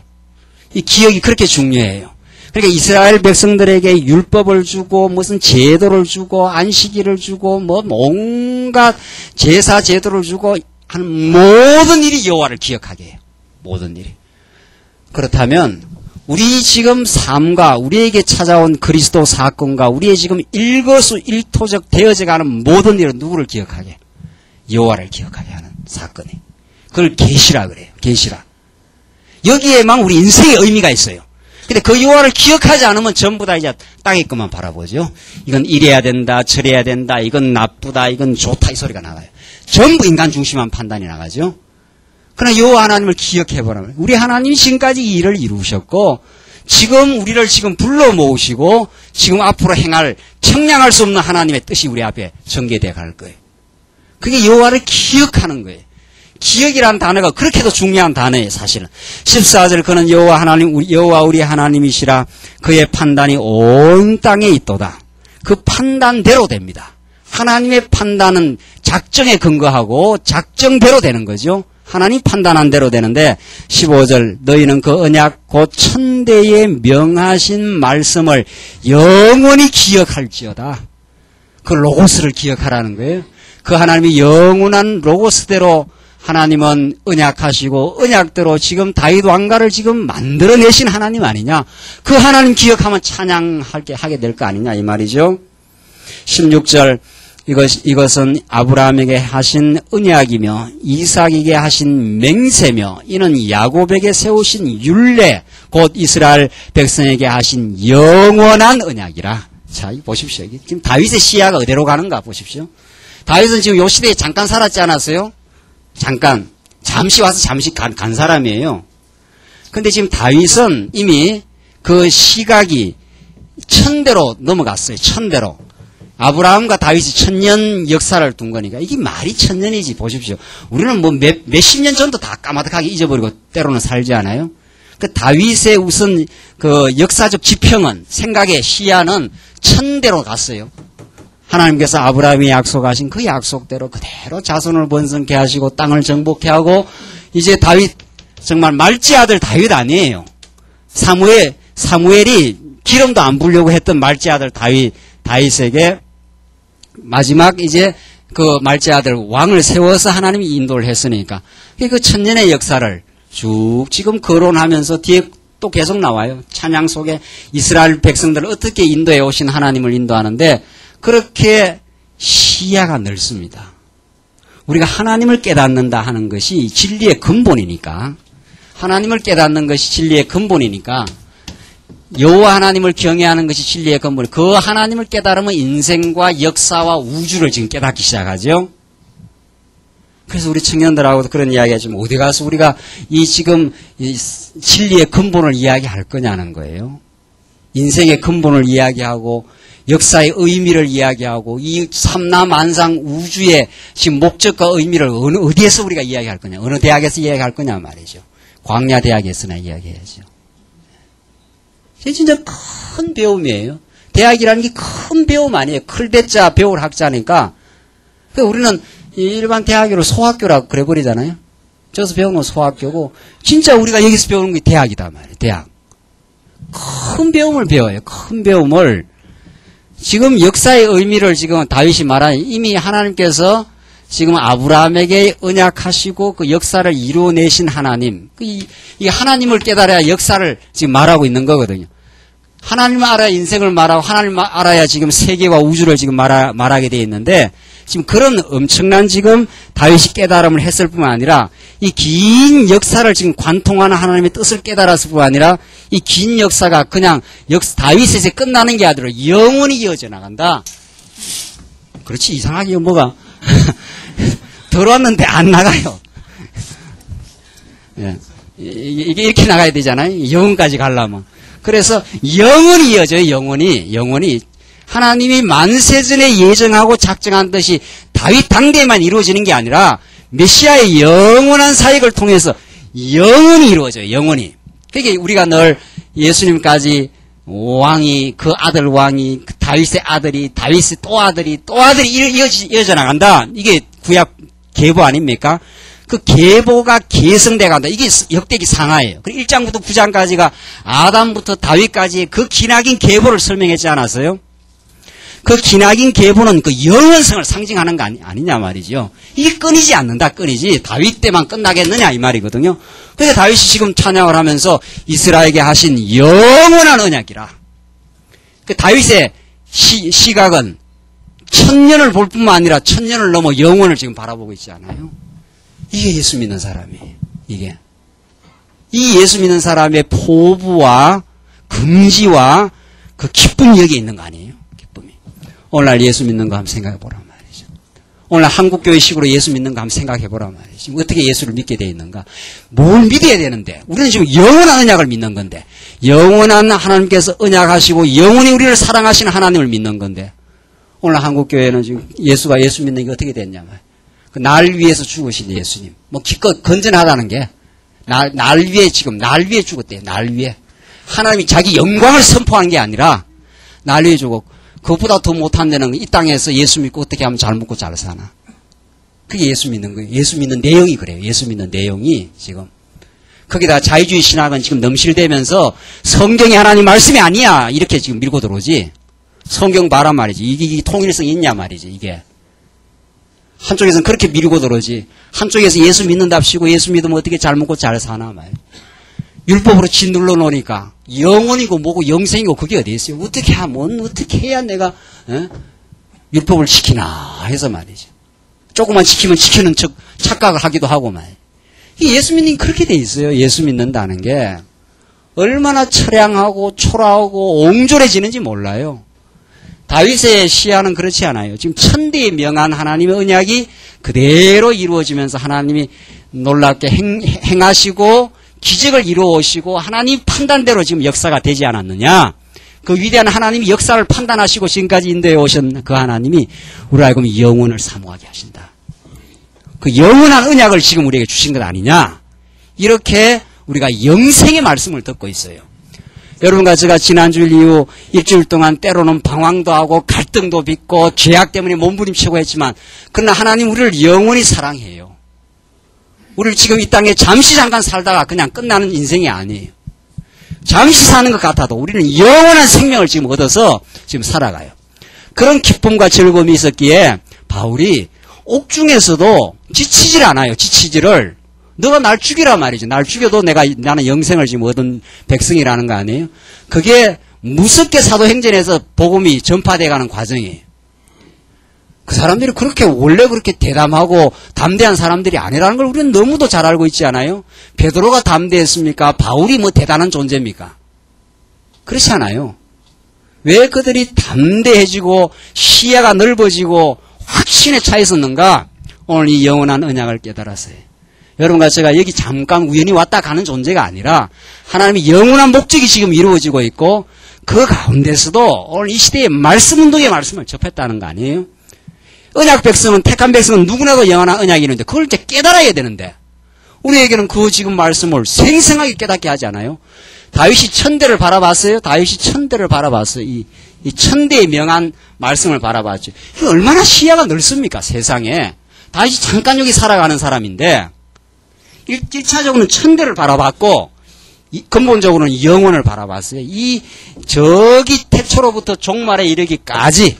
이 기억이 그렇게 중요해요. 그러니까 이스라엘 백성들에게 율법을 주고 무슨 제도를 주고 안식일을 주고 뭐 온갖 제사 제도를 주고 하는 모든 일이 여호와를 기억하게 해요. 모든 일이. 그렇다면 우리 지금 삶과 우리에게 찾아온 그리스도 사건과 우리의 지금 일거수일투족 되어져가는 모든 일은 누구를 기억하게? 여호와를 기억하게 하는 사건이. 그걸 계시라 그래요. 계시라. 여기에만 우리 인생의 의미가 있어요. 근데 그 여호와를 기억하지 않으면 전부 다 이제 땅의 것만 바라보죠. 이건 이래야 된다, 저래야 된다, 이건 나쁘다, 이건 좋다 이 소리가 나가요. 전부 인간 중심한 판단이 나가죠. 그러나 여호와 하나님을 기억해보라면 우리 하나님이 지금까지 이 일을 이루셨고 지금 우리를 지금 불러 모으시고 지금 앞으로 행할 청량할 수 없는 하나님의 뜻이 우리 앞에 전개되어 갈 거예요. 그게 여호와를 기억하는 거예요. 기억이라는 단어가 그렇게도 중요한 단어예요. 사실은 14절 그는 여호와 하나님 여호와 우리 하나님이시라 그의 판단이 온 땅에 있도다. 그 판단대로 됩니다. 하나님의 판단은 작정에 근거하고 작정대로 되는 거죠. 하나님 판단한 대로 되는데 15절 너희는 그 언약 곧 천대에 명하신 말씀을 영원히 기억할지어다. 그 로고스를 기억하라는 거예요. 그 하나님이 영원한 로고스대로 하나님은 언약하시고 언약대로 지금 다윗 왕가를 지금 만들어내신 하나님 아니냐. 그 하나님 기억하면 찬양하게 될 거 아니냐 이 말이죠. 16절 이것은 아브라함에게 하신 언약이며 이삭에게 하신 맹세며 이는 야곱에게 세우신 율례 곧 이스라엘 백성에게 하신 영원한 언약이라. 자, 보십시오. 지금 다윗의 시야가 어디로 가는가 보십시오. 다윗은 지금 요 시대에 잠깐 살았지 않았어요? 잠시 와서 잠시 간 사람이에요. 근데 지금 다윗은 이미 그 시각이 천대로 넘어갔어요. 천대로. 아브라함과 다윗이 1000년 역사를 둔 거니까 이게 말이 1000년이지 보십시오. 우리는 뭐 몇십 년 전도 다 까마득하게 잊어버리고 때로는 살지 않아요? 그 다윗의 우선 그 역사적 지평은 생각의 시야는 1000대로 갔어요. 하나님께서 아브라함이 약속하신 그 약속대로 그대로 자손을 번성케 하시고 땅을 정복케 하고 이제 다윗 정말 말지 아들 다윗 아니에요. 사무엘이 기름도 안 부으려고 했던 말제 아들 다윗에게 마지막 이제 그 말제 아들 왕을 세워서 하나님이 인도를 했으니까 그 천년의 역사를 쭉 지금 거론하면서 뒤에 또 계속 나와요. 찬양 속에 이스라엘 백성들을 어떻게 인도해 오신 하나님을 인도하는데 그렇게 시야가 넓습니다. 우리가 하나님을 깨닫는다 하는 것이 진리의 근본이니까 하나님을 깨닫는 것이 진리의 근본이니까 여호와 하나님을 경외하는 것이 진리의 근본. 그 하나님을 깨달으면 인생과 역사와 우주를 지금 깨닫기 시작하죠. 그래서 우리 청년들하고도 그런 이야기하지만 어디 가서 우리가 이 지금 이 진리의 근본을 이야기할 거냐는 거예요. 인생의 근본을 이야기하고 역사의 의미를 이야기하고 이 삼라만상 우주의 지금 목적과 의미를 어디에서 우리가 이야기할 거냐, 어느 대학에서 이야기할 거냐 말이죠. 광야 대학에서나 이야기해야죠. 이게 진짜 큰 배움이에요. 대학이라는 게 큰 배움 아니에요. 클배자 배울 학자니까. 우리는 일반 대학으로 소학교라고 그래버리잖아요. 저기서 배우는 건 소학교고 진짜 우리가 여기서 배우는 게 대학이다 말이에요. 대학. 큰 배움을 배워요. 큰 배움을. 지금 역사의 의미를 지금 다윗이 말하니 이미 하나님께서 지금 아브라함에게 언약하시고 그 역사를 이루어내신 하나님. 이 하나님을 깨달아야 역사를 지금 말하고 있는 거거든요. 하나님을 알아야 인생을 말하고 하나님을 알아야 지금 세계와 우주를 지금 말하게 되어 있는데 지금 그런 엄청난 지금 다윗이 깨달음을 했을 뿐만 아니라 이 긴 역사를 지금 관통하는 하나님의 뜻을 깨달았을 뿐만 아니라 이 긴 역사가 그냥 다윗에서 끝나는 게 아니라 영원히 이어져 나간다. 그렇지 이상하게 뭐가 들어왔는데 안 나가요. 예. 이게 이렇게 나가야 되잖아요. 영원까지 가려면. 그래서 영원히 이어져요. 영원히. 하나님이 만세전에 예정하고 작정한 뜻이 다윗 당대에만 이루어지는 게 아니라 메시아의 영원한 사역을 통해서 영원히 이루어져요. 영원히. 그러니까 우리가 늘 예수님까지 왕이 그 아들 왕이 그 다윗의 아들이 다윗의 또 아들이 이어져 나간다. 이게 구약 계보 아닙니까? 그 계보가 계승돼 간다. 이게 역대기 상하예요. 그리고 1장부터 9장까지가 아담부터 다윗까지의 그 기나긴 계보를 설명했지 않았어요? 그 기나긴 계보는 그 영원성을 상징하는 거 아니냐 말이죠. 이게 끊이지 않는다. 끊이지. 다윗 때만 끝나겠느냐 이 말이거든요. 그래서 다윗이 지금 찬양을 하면서 이스라엘에게 하신 영원한 언약이라. 그 다윗의 시각은 천년을 볼 뿐만 아니라 천년을 넘어 영원을 지금 바라보고 있지 않아요? 이게 예수 믿는 사람이에요. 이게. 이 예수 믿는 사람의 포부와 긍지와 그 기쁨이 여기 있는 거 아니에요? 기쁨이. 오늘날 예수 믿는 거 한번 생각해 보란 말이죠. 오늘 한국교회식으로 예수 믿는 거 한번 생각해 보란 말이죠. 어떻게 예수를 믿게 되어 있는가? 뭘 믿어야 되는데? 우리는 지금 영원한 언약을 믿는 건데. 영원한 하나님께서 언약하시고 영원히 우리를 사랑하시는 하나님을 믿는 건데. 오늘 한국교회는 지금 예수 믿는 게 어떻게 됐냐 말이에요. 날 위해서 죽으신 예수님. 뭐 기껏 건전하다는 게 날 위해 죽었대요. 날 위해. 하나님이 자기 영광을 선포하는 게 아니라 날 위해 죽었고 그것보다 더 못한 데는 이 땅에서 예수 믿고 어떻게 하면 잘 먹고 잘 사나. 그게 예수 믿는 거예요. 예수 믿는 내용이 그래요. 예수 믿는 내용이 지금. 거기다 자유주의 신학은 지금 넘실대면서 성경이 하나님 말씀이 아니야. 이렇게 지금 밀고 들어오지. 성경 봐라 말이지. 이게 통일성이 있냐 말이지. 이게. 한쪽에서는 그렇게 밀고 들어오지. 한쪽에서 예수 믿는답시고 예수 믿으면 어떻게 잘 먹고 잘 사나 말이야. 율법으로 짓눌러 놓으니까 영원이고 뭐고 영생이고 그게 어디 있어요? 어떻게 해야 내가 율법을 지키나 해서 말이죠. 조금만 지키면 지키는 척 착각을 하기도 하고 말이야. 예수 믿는 게 그렇게 돼 있어요. 예수 믿는다는 게 얼마나 처량하고 초라하고 옹졸해지는지 몰라요. 다윗의 시야는 그렇지 않아요. 지금 천대에 명한 하나님의 언약이 그대로 이루어지면서 하나님이 놀랍게 행하시고 기적을 이루어오시고 하나님 판단대로 지금 역사가 되지 않았느냐. 그 위대한 하나님이 역사를 판단하시고 지금까지 인도해 오신 그 하나님이 우리 알고 보면 영혼을 사모하게 하신다. 그 영원한 언약을 지금 우리에게 주신 것 아니냐. 이렇게 우리가 영생의 말씀을 듣고 있어요. 여러분과 제가 지난주일 이후 일주일 동안 때로는 방황도 하고 갈등도 빚고 죄악 때문에 몸부림치고 했지만 그러나 하나님 우리를 영원히 사랑해요. 우리를 지금 이 땅에 잠시 잠깐 살다가 그냥 끝나는 인생이 아니에요. 잠시 사는 것 같아도 우리는 영원한 생명을 지금 얻어서 지금 살아가요. 그런 기쁨과 즐거움이 있었기에 바울이 옥중에서도 지치질 않아요. 지치지를. 너가 날 죽이라 말이죠. 날 죽여도 나는 영생을 지금 얻은 백성이라는 거 아니에요? 그게 무섭게 사도행전에서 복음이 전파돼가는 과정이에요. 그 사람들이 원래 그렇게 대담하고 담대한 사람들이 아니라는 걸 우리는 너무도 잘 알고 있지 않아요? 베드로가 담대했습니까? 바울이 뭐 대단한 존재입니까? 그렇지 않아요. 왜 그들이 담대해지고 시야가 넓어지고 확신에 차 있었는가? 오늘 이 영원한 언약을 깨달았어요. 여러분과 제가 여기 잠깐 우연히 왔다 가는 존재가 아니라 하나님의 영원한 목적이 지금 이루어지고 있고 그 가운데서도 오늘 이 시대의 말씀 운동의 말씀을 접했다는 거 아니에요? 언약 백성은, 택한 백성은 누구나도 영원한 언약이 있는데 그걸 이제 깨달아야 되는데 우리에게는 그 지금 말씀을 생생하게 깨닫게 하지 않아요? 다윗이 천대를 바라봤어요? 다윗이 천대를 바라봤어요. 이 천대의 명한 말씀을 바라봤죠. 이게 얼마나 시야가 넓습니까? 세상에. 다윗이 잠깐 여기 살아가는 사람인데 1차적으로는 천대를 바라봤고 근본적으로는 영원을 바라봤어요. 저기 태초로부터 종말에 이르기까지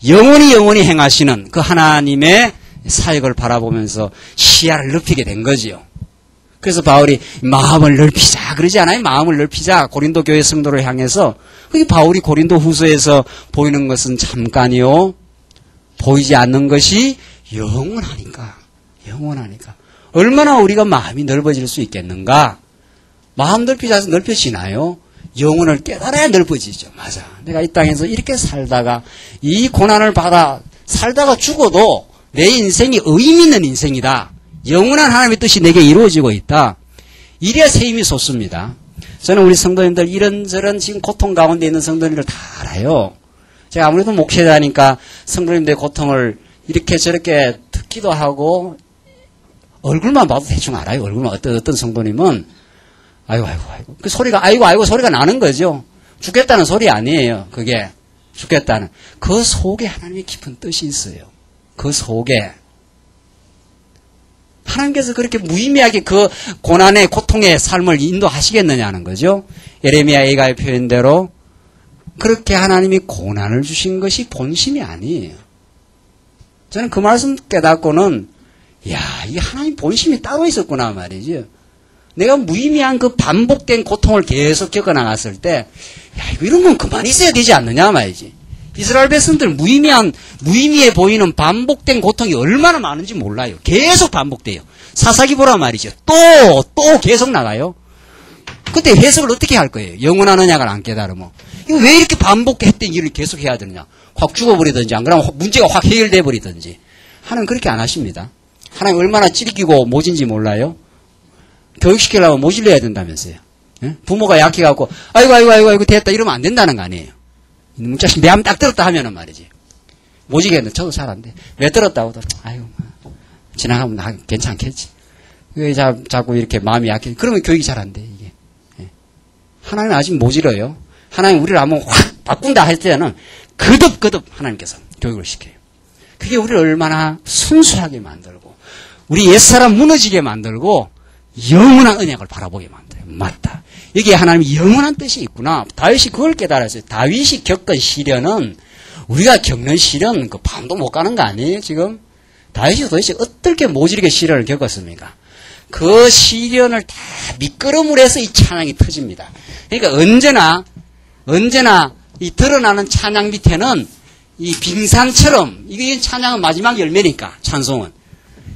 영원히 행하시는 그 하나님의 사역을 바라보면서 시야를 넓히게 된 거지요. 그래서 바울이 마음을 넓히자 그러지 않아요? 마음을 넓히자 고린도 교회 성도를 향해서. 그게 바울이 고린도 후서에서 보이는 것은 잠깐이요 보이지 않는 것이 영원하니까. 얼마나 우리가 마음이 넓어질 수 있겠는가? 마음 넓히자서 넓혀지나요? 영혼을 깨달아야 넓어지죠. 맞아. 내가 이 땅에서 이렇게 살다가 이 고난을 받아 살다가 죽어도 내 인생이 의미 있는 인생이다. 영원한 하나님의 뜻이 내게 이루어지고 있다. 이래야 새 힘이 솟습니다. 저는 우리 성도님들 이런저런 지금 고통 가운데 있는 성도님들 다 알아요. 제가 아무래도 목회자니까 성도님들의 고통을 이렇게 저렇게 듣기도 하고 얼굴만 봐도 대충 알아요. 얼굴만 어떤 성도님은 아이고 그 소리가 아이고 소리가 나는 거죠. 죽겠다는 소리 아니에요. 그게 죽겠다는 그 속에 하나님의 깊은 뜻이 있어요. 그 속에 하나님께서 그렇게 무의미하게 그 고난의 고통의 삶을 인도하시겠느냐는 거죠. 예레미야 예가의 표현대로 그렇게 하나님이 고난을 주신 것이 본심이 아니에요. 저는 그 말씀 깨닫고는 이 하나님 본심이 따로 있었구나 말이죠. 내가 무의미한 그 반복된 고통을 계속 겪어나갔을 때 이런 건 그만 있어야 되지 않느냐 말이지. 이스라엘 백성들 무의미해 보이는 반복된 고통이 얼마나 많은지 몰라요. 계속 반복돼요. 사사기 보라 말이죠. 또 계속 나가요. 그때 해석을 어떻게 할 거예요? 영원한 언약을 안 깨달으면. 이거 왜 이렇게 반복했던 일을 계속 해야 되느냐? 확 죽어버리든지 안 그러면 문제가 확 해결돼 버리든지. 하나님 그렇게 안 하십니다. 하나님 얼마나 찔기고 모진지 몰라요? 교육시키려면 모질러야 된다면서요. 예? 부모가 약해갖고 아이고 됐다 이러면 안 된다는 거 아니에요. 자식 매함 딱 들었다 하면은 말이지. 모지겠는데 저도 잘 안 돼. 왜 들었다고 아이고 지나가면 나 괜찮겠지. 왜 자꾸 이렇게 마음이 약해. 그러면 교육이 잘 안 돼 이게. 예. 하나님 아직 모질어요. 하나님 우리를 한번 확 바꾼다 할 때는 거듭 하나님께서 교육을 시켜요. 그게 우리를 얼마나 순수하게 만들고 우리 옛사람 무너지게 만들고 영원한 언약을 바라보게 만들어요. 맞다. 여기에 하나님의 영원한 뜻이 있구나. 다윗이 그걸 깨달았어요. 다윗이 겪은 시련은 우리가 겪는 시련 그 반도 못 가는 거 아니에요 지금? 다윗이 도대체 어떻게 모질게 시련을 겪었습니까? 그 시련을 다 미끄럼을 해서 이 찬양이 터집니다. 그러니까 언제나 이 드러나는 찬양 밑에는 이 빙산처럼 이게 찬양은 마지막 열매니까 찬송은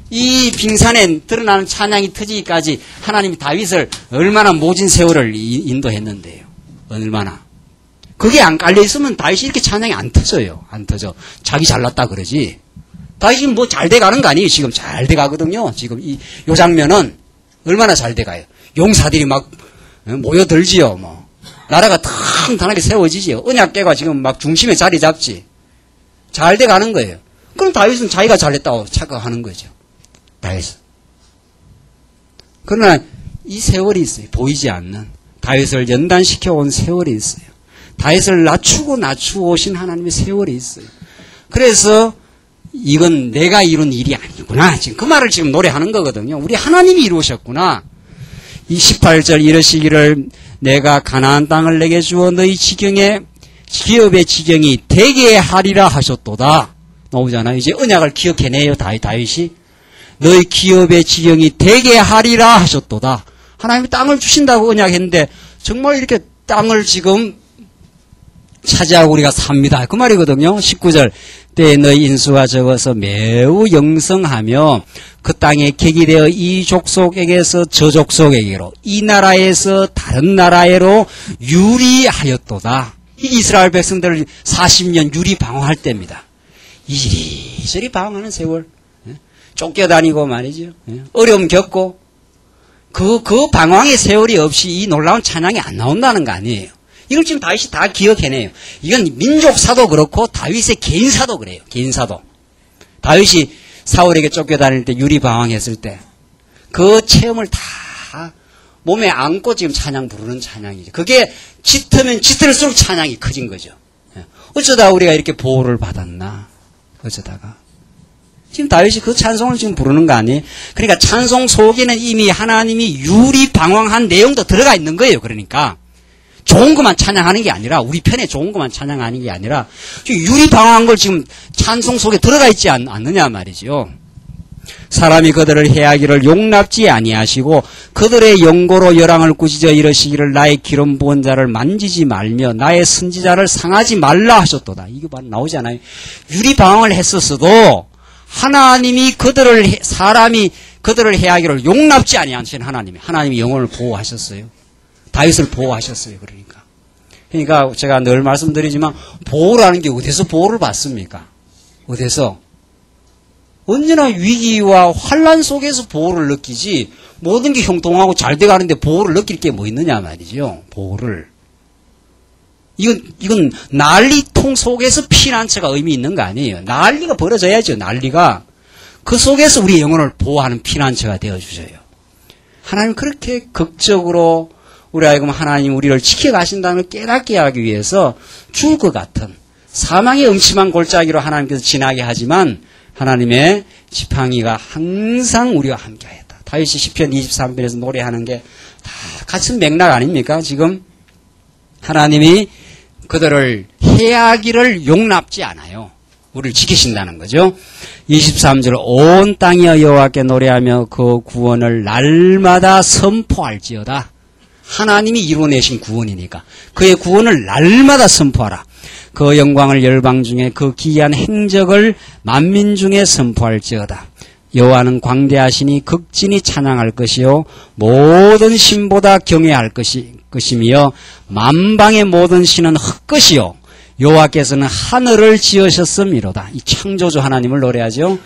이 빙산에 드러나는 찬양이 터지기까지 하나님이 다윗을 얼마나 모진 세월을 인도했는데요. 얼마나. 그게 안 깔려있으면 다윗이 이렇게 찬양이 안 터져요. 안 터져. 자기 잘났다 그러지. 다윗이 뭐 잘 돼가는 거 아니에요. 지금 잘 돼가거든요. 지금 요 장면은 얼마나 잘 돼가요. 용사들이 막 모여들지요. 뭐 나라가 탕탕하게 세워지지요. 언약궤가 지금 막 중심에 자리 잡지. 잘 돼가는 거예요. 그럼 다윗은 자기가 잘했다고 착각하는 거죠. 다윗은. 그러나 이 세월이 있어요. 보이지 않는. 다윗을 연단시켜 온 세월이 있어요. 다윗을 낮추고 오신 하나님의 세월이 있어요. 그래서 이건 내가 이룬 일이 아니구나. 지금 그 말을 지금 노래하는 거거든요. 우리 하나님이 이루셨구나. 이 18절 이르시기를 내가 가나안 땅을 내게 주어 너희 기업의 지경이 되게 하리라 하셨도다. 나오잖아요. 이제 언약을 기억해내요. 다윗이. 너희 기업의 지경이 되게 하리라 하셨도다. 하나님이 땅을 주신다고 언약했는데 정말 이렇게 땅을 지금 차지하고 우리가 삽니다. 그 말이거든요. 19절 때에 너희 인수가 적어서 매우 영성하며 그 땅에 객이 되어 이 족속에게서 저 족속에게로 이 나라에서 다른 나라에로 유리하였도다. 이 이스라엘 백성들을 40년 유리 방황할 때입니다. 이리저리 방황하는 세월. 쫓겨다니고 말이죠. 어려움 겪고 그 방황의 세월이 없이 이 놀라운 찬양이 안 나온다는 거 아니에요. 이걸 지금 다윗이 다 기억해내요. 이건 민족사도 그렇고 다윗의 개인사도 그래요. 개인사도. 다윗이 사울에게 쫓겨다닐 때 유리방황했을 때 그 체험을 다 몸에 안고 지금 찬양 부르는 찬양이죠. 그게 짙으면 짙을수록 찬양이 커진 거죠. 어쩌다 우리가 이렇게 보호를 받았나. 어쩌다가. 지금 다윗이 그 찬송을 지금 부르는 거 아니에요? 그러니까 찬송 속에는 이미 하나님이 유리방황한 내용도 들어가 있는 거예요. 그러니까. 좋은 것만 찬양하는 게 아니라 우리 편에 좋은 것만 찬양하는 게 아니라 유리방황한 걸 지금 찬송 속에 들어가 있지 않느냐 말이죠. 사람이 그들을 해하기를 용납지 아니하시고 그들의 영고로 열왕을 꾸짖어 이르시기를 나의 기름 부은 자를 만지지 말며 나의 선지자를 상하지 말라 하셨도다. 이게 바로 나오잖아요. 유리방황을 했었어도 하나님이 사람이 그들을 해하기를 용납지 아니하신 하나님이 영혼을 보호하셨어요. 다윗을 보호하셨어요. 그러니까 제가 늘 말씀드리지만 보호라는 게 어디서 보호를 받습니까? 어디서? 언제나 위기와 환란 속에서 보호를 느끼지 모든 게 형통하고 잘 돼가는데 보호를 느낄 게 뭐 있느냐 말이죠. 보호를. 이건 난리통 속에서 피난처가 의미 있는 거 아니에요. 난리가 벌어져야죠. 난리가. 그 속에서 우리 영혼을 보호하는 피난처가 되어주셔요. 하나님 그렇게 극적으로 우리 하여금 하나님 우리를 지켜가신다는 걸 깨닫게 하기 위해서 죽을 것 같은 사망의 음침한 골짜기로 하나님께서 지나게 하지만 하나님의 지팡이가 항상 우리와 함께하였다. 다윗이 시편 23편에서 노래하는 게 다 같은 맥락 아닙니까? 지금 하나님이 그들을 해하기를 용납지 않아요. 우리를 지키신다는 거죠. 23절 온 땅이여 여호와께 노래하며 그 구원을 날마다 선포할지어다. 하나님이 이루어내신 구원이니까 그의 구원을 날마다 선포하라. 그 영광을 열방 중에 그 기이한 행적을 만민 중에 선포할지어다. 여호와는 광대하시니 극진히 찬양할 것이요 모든 신보다 경외할 것이며 만방의 모든 신은 헛것이요 여호와께서는 하늘을 지으셨음이로다. 이 창조주 하나님을 노래하죠.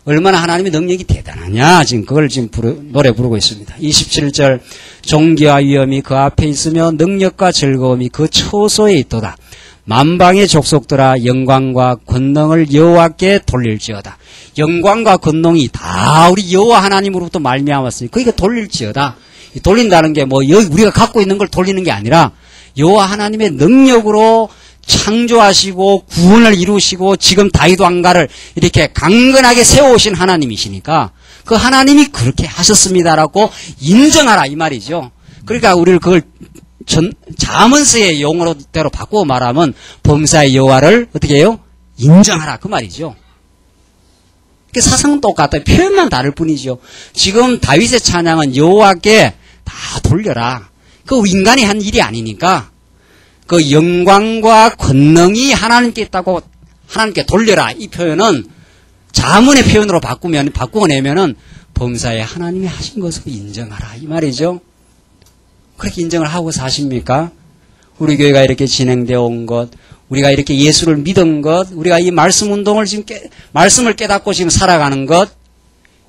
얼마나 하나님의 능력이 대단하냐. 지금 그걸 지금 노래 부르고 있습니다. 27절 존귀와 위엄이 그 앞에 있으며 능력과 즐거움이 그 처소에 있도다. 만방의 족속들아 영광과 권능을 여호와께 돌릴지어다. 영광과 권능이 다 우리 여호와 하나님으로부터 말미암았으니 그러니까 돌릴지어다. 돌린다는 게 뭐 우리가 갖고 있는 걸 돌리는 게 아니라 여호와 하나님의 능력으로 창조하시고 구원을 이루시고 지금 다윗 왕가를 이렇게 강건하게 세워오신 하나님이시니까 그 하나님이 그렇게 하셨습니다라고 인정하라 이 말이죠. 그러니까 우리를 그걸 자문서의 용어대로 바꾸어 말하면 범사의 여호와를 어떻게 해요? 인정하라 그 말이죠. 사상은 똑같아요. 표현만 다를 뿐이죠. 지금 다윗의 찬양은 여호와께 다 돌려라. 그 인간이 한 일이 아니니까 그 영광과 권능이 하나님께 있다고 하나님께 돌려라. 이 표현은 자문의 표현으로 바꾸어내면은 범사에 하나님이 하신 것을 인정하라. 이 말이죠. 그렇게 인정을 하고 사십니까? 우리 교회가 이렇게 진행되어 온 것, 우리가 이렇게 예수를 믿은 것, 우리가 이 말씀 운동을 지금 말씀을 깨닫고 지금 살아가는 것,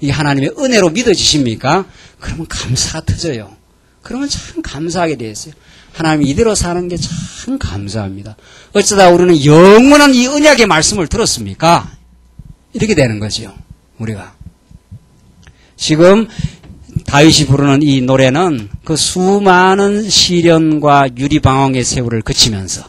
이게 하나님의 은혜로 믿어지십니까? 그러면 감사가 터져요. 그러면 참 감사하게 되었어요. 하나님이 이대로 사는 게 참 감사합니다. 어쩌다 우리는 영원한 이 언약의 말씀을 들었습니까? 이렇게 되는 거죠. 우리가. 지금 다윗이 부르는 이 노래는 그 수많은 시련과 유리방황의 세월을 거치면서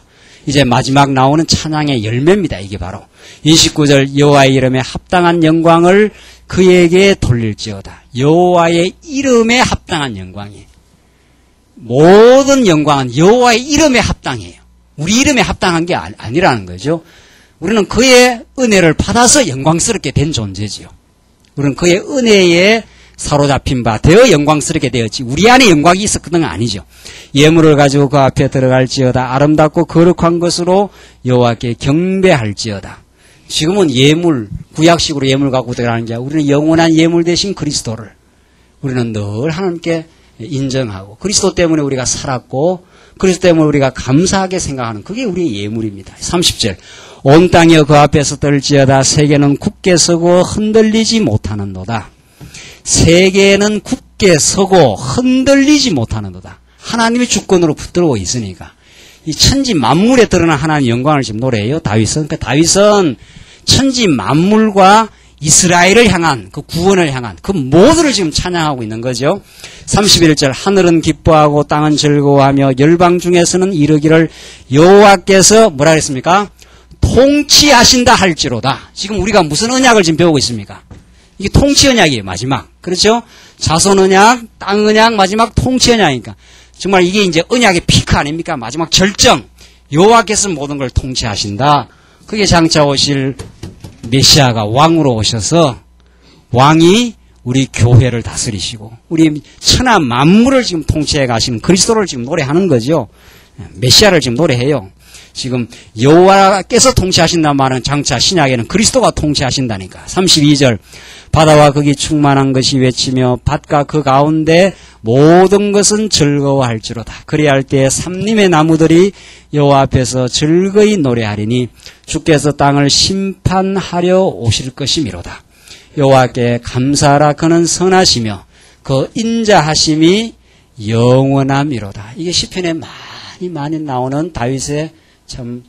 이제 마지막 나오는 찬양의 열매입니다. 이게 바로 29절 여호와의 이름에 합당한 영광을 그에게 돌릴지어다. 여호와의 이름에 합당한 영광이 모든 영광은 여호와의 이름에 합당해요. 우리 이름에 합당한 게 아니라는 거죠. 우리는 그의 은혜를 받아서 영광스럽게 된 존재지요. 우리는 그의 은혜에 사로잡힌 바 되어 영광스럽게 되었지 우리 안에 영광이 있었던 건 아니죠. 예물을 가지고 그 앞에 들어갈지어다. 아름답고 거룩한 것으로 여호와께 경배할지어다. 지금은 예물, 구약식으로 예물 갖고 들어가는 게 우리는 영원한 예물 대신 그리스도를 우리는 늘 하나님께 인정하고 그리스도 때문에 우리가 살았고 그리스도 때문에 우리가 감사하게 생각하는 그게 우리의 예물입니다. 30절 온 땅이여 그 앞에서 떨지어다. 세계는 굳게 서고 흔들리지 못하는도다. 세계는 굳게 서고 흔들리지 못하는도다. 하나님의 주권으로 붙들고 있으니까 이 천지 만물에 드러난 하나님의 영광을 지금 노래해요. 다윗은 천지 만물과 이스라엘을 향한 그 구원을 향한 그 모두를 지금 찬양하고 있는 거죠. 31절 하늘은 기뻐하고 땅은 즐거워하며 열방 중에서는 이르기를 여호와께서 뭐라 그랬습니까? 통치하신다 할지로다. 지금 우리가 무슨 언약을 지금 배우고 있습니까? 이게 통치 언약이에요. 마지막. 그렇죠? 자손 언약, 땅 언약, 마지막 통치 언약이니까. 정말 이게 이제 언약의 피크 아닙니까? 마지막 절정. 여호와께서 모든 걸 통치하신다. 그게 장차 오실 메시아가 왕으로 오셔서 왕이 우리 교회를 다스리시고 우리 천하 만물을 지금 통치해 가시는 그리스도를 지금 노래하는 거죠. 메시아를 지금 노래해요. 지금 여호와께서 통치하신다는 말은 장차 신약에는 그리스도가 통치하신다니까. 32절 바다와 거기 충만한 것이 외치며 밭과 그 가운데 모든 것은 즐거워할지로다. 그리할 때에 삼림의 나무들이 여호와 앞에서 즐거이 노래하리니 주께서 땅을 심판하려 오실 것이미로다. 여호와께 감사하라. 그는 선하시며 그 인자하심이 영원함이로다. 이게 시편에 많이 나오는 다윗의 참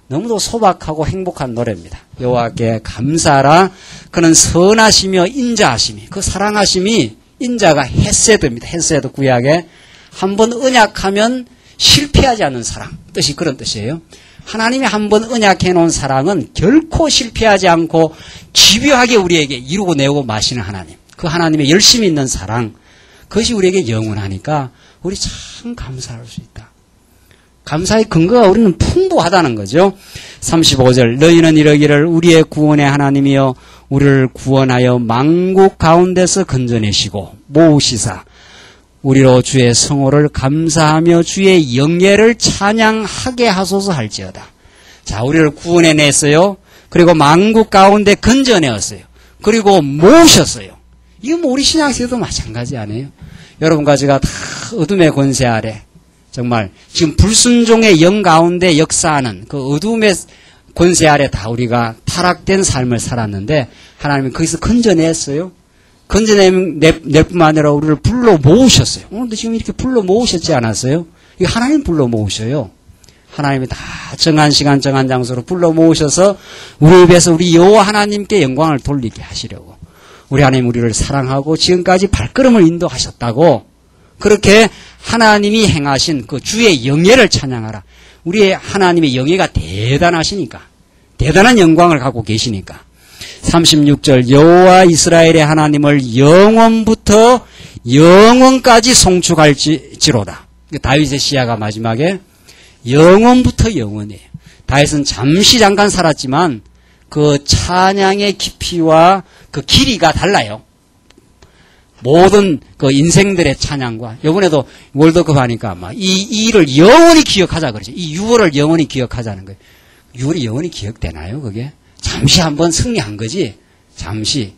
너무도 소박하고 행복한 노래입니다. 여호와께 감사하라. 그는 선하시며 인자하심이 그 사랑하심이 인자가 헤세드입니다. 헤세드 구약에 한번 언약하면 실패하지 않는 사랑 뜻이 그런 뜻이에요. 하나님이 한번 언약해 놓은 사랑은 결코 실패하지 않고 집요하게 우리에게 이루고 내고 마시는 하나님. 그 하나님의 열심히 있는 사랑 그것이 우리에게 영원하니까 우리 참 감사할 수 있다. 감사의 근거가 우리는 풍부하다는 거죠. 35절 너희는 이러기를 우리의 구원의 하나님이여 우리를 구원하여 만국 가운데서 건져내시고 모으시사 우리로 주의 성호를 감사하며 주의 영예를 찬양하게 하소서 할지어다. 자, 우리를 구원해냈어요. 그리고 만국 가운데 건져내었어요. 그리고 모으셨어요. 이거 뭐 우리 신약에서도 마찬가지 아니에요? 여러분과 제가 다 어둠의 권세 아래 정말 지금 불순종의 영 가운데 역사하는 그 어둠의 권세 아래 다 우리가 타락된 삶을 살았는데 하나님이 거기서 건져냈어요. 건져낼 뿐만 아니라 우리를 불러 모으셨어요. 오늘도 지금 이렇게 불러 모으셨지 않았어요? 이거 하나님 불러 모으셔요. 하나님이 다 정한 시간 정한 장소로 불러 모으셔서 우리 입에서 우리 여호와 하나님께 영광을 돌리게 하시려고 우리 하나님 우리를 사랑하고 지금까지 발걸음을 인도하셨다고 그렇게 하나님이 행하신 그 주의 영예를 찬양하라. 우리의 하나님의 영예가 대단하시니까 대단한 영광을 갖고 계시니까 36절 여호와 이스라엘의 하나님을 영원부터 영원까지 송축할지로다. 다윗의 시야가 마지막에 영원부터 영원이에요. 다윗은 잠깐 살았지만 그 찬양의 깊이와 그 길이가 달라요. 모든 그 인생들의 찬양과 이번에도 월드컵 하니까 막 이 일을 영원히 기억하자 그러죠. 이 6월을 영원히 기억하자는 거예요. 6월이 영원히 기억되나요? 그게 잠시 한번 승리한 거지. 잠시.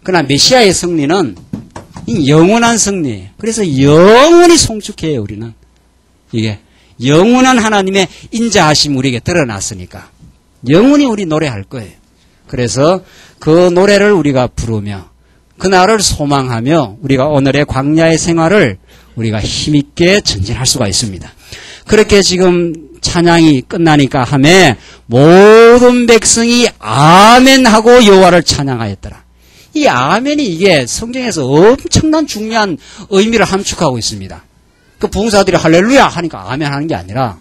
그러나 메시아의 승리는 영원한 승리예요. 그래서 영원히 송축해요. 우리는 이게 영원한 하나님의 인자하심 우리에게 드러났으니까 영원히 우리 노래할 거예요. 그래서 그 노래를 우리가 부르며 그날을 소망하며 우리가 오늘의 광야의 생활을 우리가 힘있게 전진할 수가 있습니다. 그렇게 지금 찬양이 끝나니까 하매 모든 백성이 아멘하고 여호와를 찬양하였더라. 이 아멘이 이게 성경에서 엄청난 중요한 의미를 함축하고 있습니다. 그 부흥사들이 할렐루야 하니까 아멘 하는 게 아니라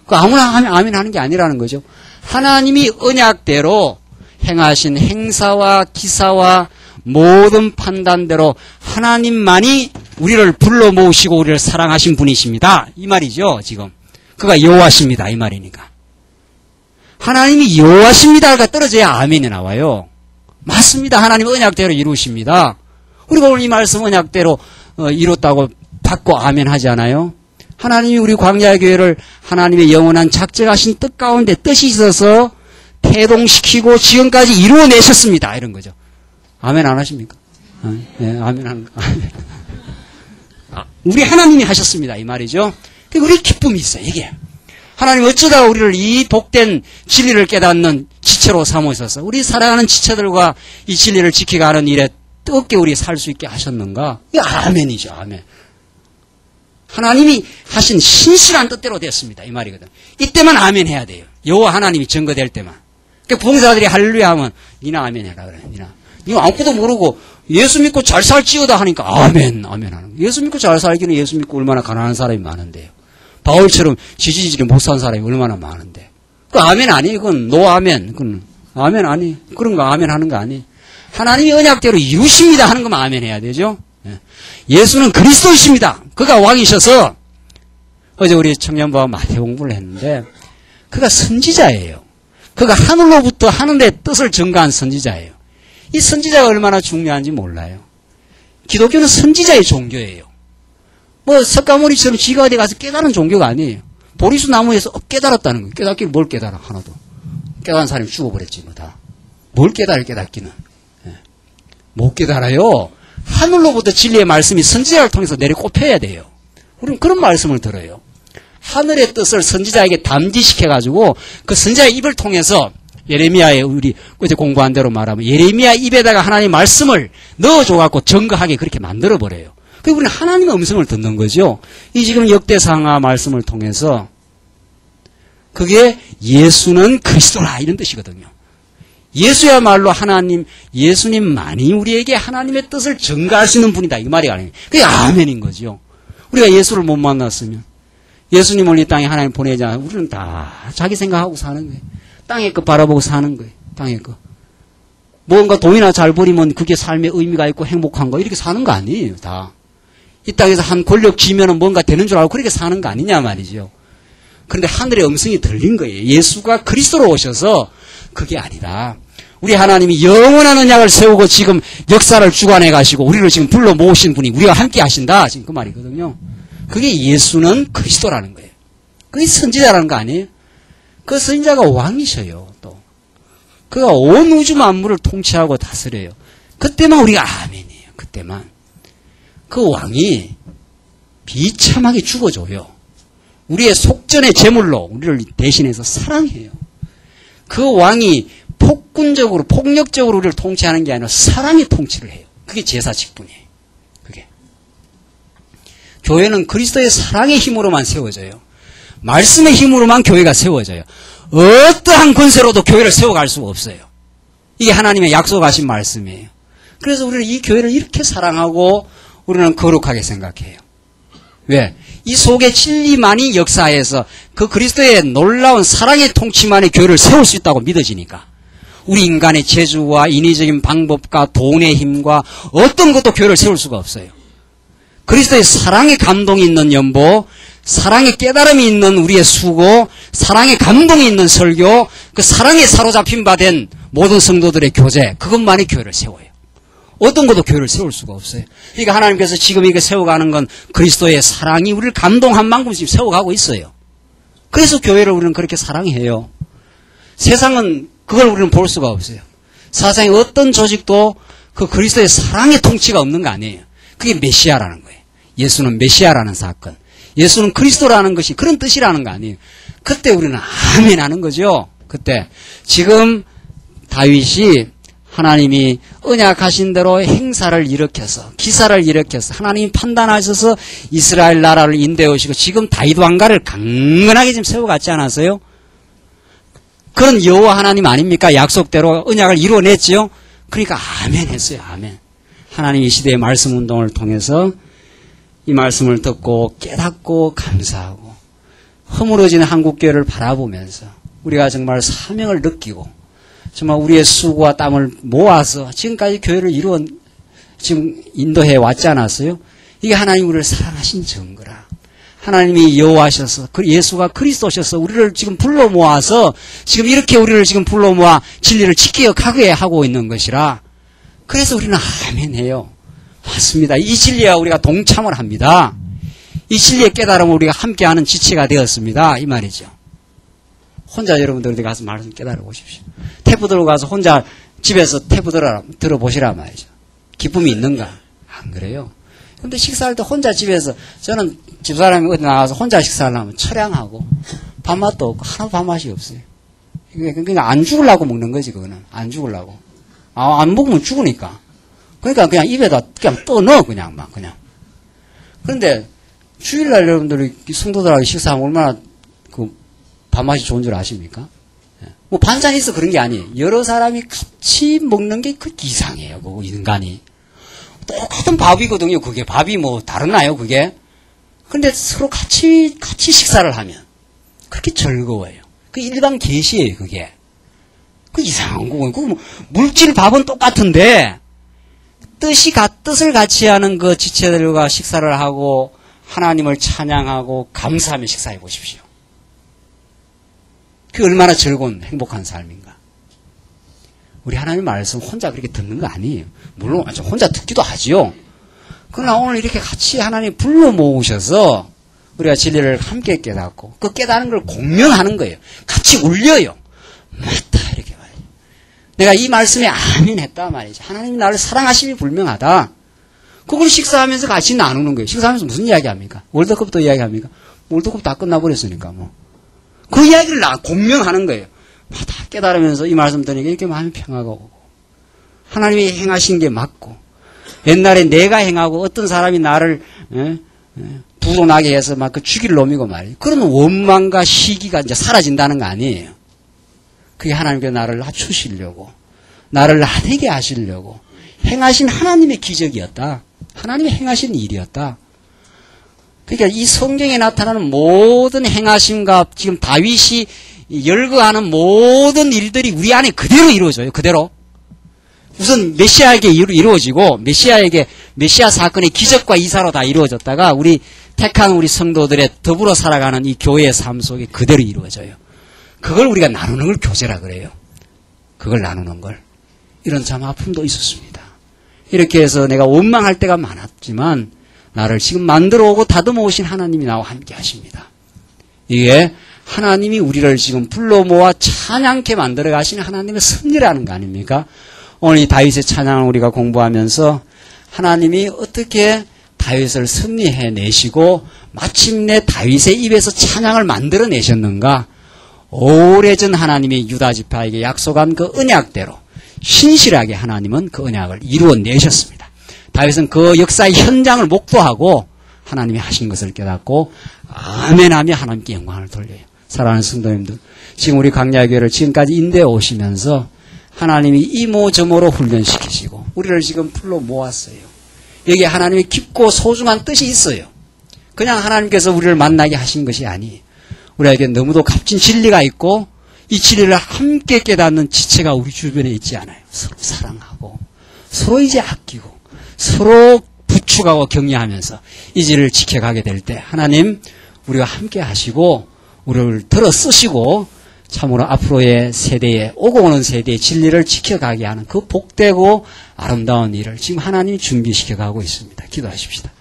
그 아무나 하면 아멘 하는 게 아니라는 거죠. 하나님이 언약대로 행하신 행사와 기사와 모든 판단대로 하나님만이 우리를 불러 모으시고 우리를 사랑하신 분이십니다. 이 말이죠, 지금. 그가 여호와십니다. 이 말이니까. 하나님이 여호와십니다가 떨어져야 아멘이 나와요. 맞습니다. 하나님 언약대로 이루십니다. 우리가 오늘 이 말씀 언약대로 이뤘다고 받고 아멘 하지 않아요? 하나님이 우리 광야의 교회를 하나님의 영원한 작정하신 뜻 가운데 뜻이 있어서 태동시키고 지금까지 이루어내셨습니다. 이런 거죠. 아멘 안 하십니까? 네, 아멘 하는 거. 우리 하나님이 하셨습니다. 이 말이죠. 우리 기쁨이 있어요. 이게. 하나님 어쩌다가 우리를 이 복된 진리를 깨닫는 지체로 삼으셔서 우리 사랑하는 지체들과 이 진리를 지켜가는 일에 뜨겁게 우리 살 수 있게 하셨는가? 이게 아멘이죠. 아멘. 하나님이 하신 신실한 뜻대로 됐습니다. 이 말이거든. 이때만 아멘 해야 돼요. 여호와 하나님이 증거될 때만. 그러니까 봉사들이 할렐루야 하면 니나 아멘 해라 그래. 니나 아무것도 모르고 예수 믿고 잘 살지어다 하니까 아멘 하는 거예요. 예수 믿고 잘 살기는 예수 믿고 얼마나 가난한 사람이 많은데요. 바울처럼 지지직이 못 산 사람이 얼마나 많은데. 그 아멘 아니에요. 그건 노 아멘. 그건 아멘 아니에요. 그런 거 아멘 하는 거 아니에요. 하나님이 언약대로 이루십니다 하는 것만 아멘 해야 되죠. 예수는 그리스도이십니다. 그가 왕이셔서 어제 우리 청년부와 마태 공부를 했는데 그가 선지자예요. 그가 하늘로부터 하늘의 뜻을 전가한 선지자예요. 이 선지자가 얼마나 중요한지 몰라요. 기독교는 선지자의 종교예요. 뭐 석가모니처럼 지가 어디 가서 깨달은 종교가 아니에요. 보리수 나무에서 깨달았다는 거예요. 깨닫기를 뭘 깨달아 하나도. 깨달은 사람이 죽어버렸지 뭐 다. 뭘 깨닫기는. 못 깨달아요. 하늘로부터 진리의 말씀이 선지자를 통해서 내려 꼽혀야 돼요. 우리는 그런 말씀을 들어요. 하늘의 뜻을 선지자에게 담지시켜가지고 그 선지자의 입을 통해서 예레미야의 우리 어제 공부한 대로 말하면 예레미야 입에다가 하나님의 말씀을 넣어줘갖고 증거하게 그렇게 만들어버려요. 그리고 우리는 하나님의 음성을 듣는 거죠. 이 지금 역대상하 말씀을 통해서 그게 예수는 그리스도라 이런 뜻이거든요. 예수야말로 하나님, 예수님만이 우리에게 하나님의 뜻을 증가하시는 분이다. 이 말이 아니에요. 그게 아멘인 거죠. 우리가 예수를 못 만났으면 예수님을 이 땅에 하나님 보내지 않으면 우리는 다 자기 생각하고 사는 거예요. 땅의 것 바라보고 사는 거예요. 땅의 것. 뭔가 돈이나 잘 벌이면 그게 삶의 의미가 있고 행복한 거 이렇게 사는 거 아니에요. 다. 이 땅에서 한 권력 쥐면은 뭔가 되는 줄 알고 그렇게 사는 거 아니냐 말이죠. 그런데 하늘의 음성이 들린 거예요. 예수가 그리스도로 오셔서 그게 아니다. 우리 하나님이 영원한 언약을 세우고 지금 역사를 주관해 가시고 우리를 지금 불러 모으신 분이 우리와 함께 하신다. 지금 그 말이거든요. 그게 예수는 그리스도라는 거예요. 그게 선지자라는 거 아니에요? 그 선지자가 왕이셔요. 또 그가 온 우주 만물을 통치하고 다스려요. 그때만 우리가 아멘이에요. 그때만. 그 왕이 비참하게 죽어줘요. 우리의 속전의 제물로 우리를 대신해서 사랑해요. 그 왕이 폭군적으로 폭력적으로 우리를 통치하는 게 아니라 사랑의 통치를 해요. 그게 제사 직분이에요. 그게. 교회는 그리스도의 사랑의 힘으로만 세워져요. 말씀의 힘으로만 교회가 세워져요. 어떠한 권세로도 교회를 세워갈 수가 없어요. 이게 하나님의 약속하신 말씀이에요. 그래서 우리는 이 교회를 이렇게 사랑하고 우리는 거룩하게 생각해요. 왜? 이 속에 진리만이 역사해서 그 그리스도의 놀라운 사랑의 통치만이 교회를 세울 수 있다고 믿어지니까 우리 인간의 재주와 인위적인 방법과 돈의 힘과 어떤 것도 교회를 세울 수가 없어요. 그리스도의 사랑의 감동이 있는 연보, 사랑의 깨달음이 있는 우리의 수고, 사랑의 감동이 있는 설교, 그 사랑에 사로잡힌 바 된 모든 성도들의 교제, 그것만이 교회를 세워요. 어떤 것도 교회를 세울 수가 없어요. 그러니까 하나님께서 지금 이거 세워가는 건 그리스도의 사랑이 우리를 감동한 만큼 지금 세워가고 있어요. 그래서 교회를 우리는 그렇게 사랑해요. 세상은 그걸 우리는 볼 수가 없어요. 세상의 어떤 조직도 그 그리스도의 사랑의 통치가 없는 거 아니에요. 그게 메시아라는 거예요. 예수는 메시아라는 사건. 예수는 그리스도라는 것이 그런 뜻이라는 거 아니에요. 그때 우리는 아멘 하는 거죠. 그때. 지금 다윗이 하나님이 언약하신 대로 행사를 일으켜서 기사를 일으켜서 하나님이 판단하셔서 이스라엘 나라를 인도해 오시고 지금 다윗 왕가를 강건하게 지금 세워갔지 않았어요? 그런 여호와 하나님 아닙니까? 약속대로 언약을 이루어냈지요. 그러니까 아멘 했어요. 아멘. 하나님 이 시대의 말씀 운동을 통해서 이 말씀을 듣고 깨닫고 감사하고 허물어지는 한국교회를 바라보면서 우리가 정말 사명을 느끼고 정말 우리의 수고와 땀을 모아서 지금까지 교회를 지금 인도해 왔지 않았어요? 이게 하나님 우리를 사랑하신 증거라. 하나님이 여호와셔서 예수가 그리스도셔서 우리를 지금 불러 모아서 지금 이렇게 우리를 지금 불러 모아 진리를 지키게 하고 있는 것이라. 그래서 우리는 아멘 해요. 맞습니다. 이 진리와 우리가 동참을 합니다. 이 진리의 깨달음을 우리가 함께하는 지체가 되었습니다. 이 말이죠. 혼자 여러분들 어디 가서 말씀 깨달아 보십시오. 테이프 들고 가서 혼자 집에서 테이프 들어보시라 말이죠. 기쁨이 있는가? 안 그래요. 근데 식사할 때 혼자 집에서, 저는 집사람이 어디 나가서 혼자 식사를 하면 처량하고 밥맛도 없고 하나도 밥맛이 없어요. 그러니까 안 죽으려고 먹는 거지, 그거는. 안 죽으려고. 안 먹으면 죽으니까. 그러니까 그냥 입에다 그냥 떠넣어, 그냥 막, 그냥. 그런데 주일날 여러분들이 성도들하고 식사하면 얼마나 그 밥맛이 좋은 줄 아십니까? 뭐 반찬이 있어 그런 게 아니에요. 여러 사람이 같이 먹는 게 그 이상해요, 그 인간이. 똑같은 밥이거든요, 그게. 밥이 뭐 다르나요, 그게? 근데 서로 같이 식사를 하면 그렇게 즐거워요. 그 일반 계시예요, 그게. 그 이상한 거고. 그 뭐 물질 밥은 똑같은데 뜻을 같이 하는 그 지체들과 식사를 하고 하나님을 찬양하고 감사하며 식사해 보십시오. 그게 얼마나 즐거운 행복한 삶인가. 우리 하나님 말씀 혼자 그렇게 듣는 거 아니에요. 물론 혼자 듣기도 하지요. 그러나 오늘 이렇게 같이 하나님 불러 모으셔서 우리가 진리를 함께 깨닫고 그 깨닫는 걸 공명하는 거예요. 같이 울려요. 맞다 이렇게 말이에요. 내가 이 말씀에 아멘 했다 말이죠. 하나님이 나를 사랑하심이 분명하다. 그걸 식사하면서 같이 나누는 거예요. 식사하면서 무슨 이야기 합니까? 월드컵도 이야기합니까? 월드컵 다 끝나버렸으니까 뭐. 그 이야기를 공명하는 거예요. 다 깨달으면서 이 말씀 드리니까 이렇게 마음이 평화가 오고 하나님이 행하신 게 맞고 옛날에 내가 행하고 어떤 사람이 나를 부도나게 해서 막 그 죽일 놈이고 말이에요. 그런 원망과 시기가 이제 사라진다는 거 아니에요. 그게 하나님께 나를 낮추시려고 나를 나대게 하시려고 행하신 하나님의 기적이었다. 하나님이 행하신 일이었다. 그러니까 이 성경에 나타나는 모든 행하심과 지금 다윗이 열거하는 모든 일들이 우리 안에 그대로 이루어져요. 그대로. 우선 메시아에게 이루어지고 메시아 사건의 기적과 이사로 다 이루어졌다가 우리 택한 우리 성도들의 더불어 살아가는 이 교회의 삶 속에 그대로 이루어져요. 그걸 우리가 나누는 걸 교제라 그래요. 그걸 나누는 걸. 이런 참 아픔도 있었습니다. 이렇게 해서 내가 원망할 때가 많았지만 나를 지금 만들어 오고 다듬어 오신 하나님이 나와 함께 하십니다. 이게 하나님이 우리를 지금 불러 모아 찬양케 만들어 가시는 하나님의 섭리라는 거 아닙니까? 오늘 이 다윗의 찬양을 우리가 공부하면서 하나님이 어떻게 다윗을 섭리해 내시고 마침내 다윗의 입에서 찬양을 만들어 내셨는가? 오래전 하나님이 유다 지파에게 약속한 그 언약대로 신실하게 하나님은 그 언약을 이루어 내셨습니다. 다윗은 그 역사의 현장을 목도하고 하나님이 하신 것을 깨닫고 아멘하며 하나님께 영광을 돌려요. 사랑하는 성도님들, 지금 우리 광야교회를 지금까지 인도해 오시면서 하나님이 이모저모로 훈련시키시고 우리를 지금 풀로 모았어요. 여기에 하나님의 깊고 소중한 뜻이 있어요. 그냥 하나님께서 우리를 만나게 하신 것이 아니에요. 우리에게 너무도 값진 진리가 있고 이 진리를 함께 깨닫는 지체가 우리 주변에 있지 않아요. 서로 사랑하고 서로 이제 아끼고 서로 부축하고 격려하면서 이 진리를 지켜가게 될 때 하나님 우리가 함께 하시고 우리를 들어 쓰시고 참으로 앞으로의 세대에 오고 오는 세대의 진리를 지켜가게 하는 그 복되고 아름다운 일을 지금 하나님이 준비시켜가고 있습니다. 기도하십시다.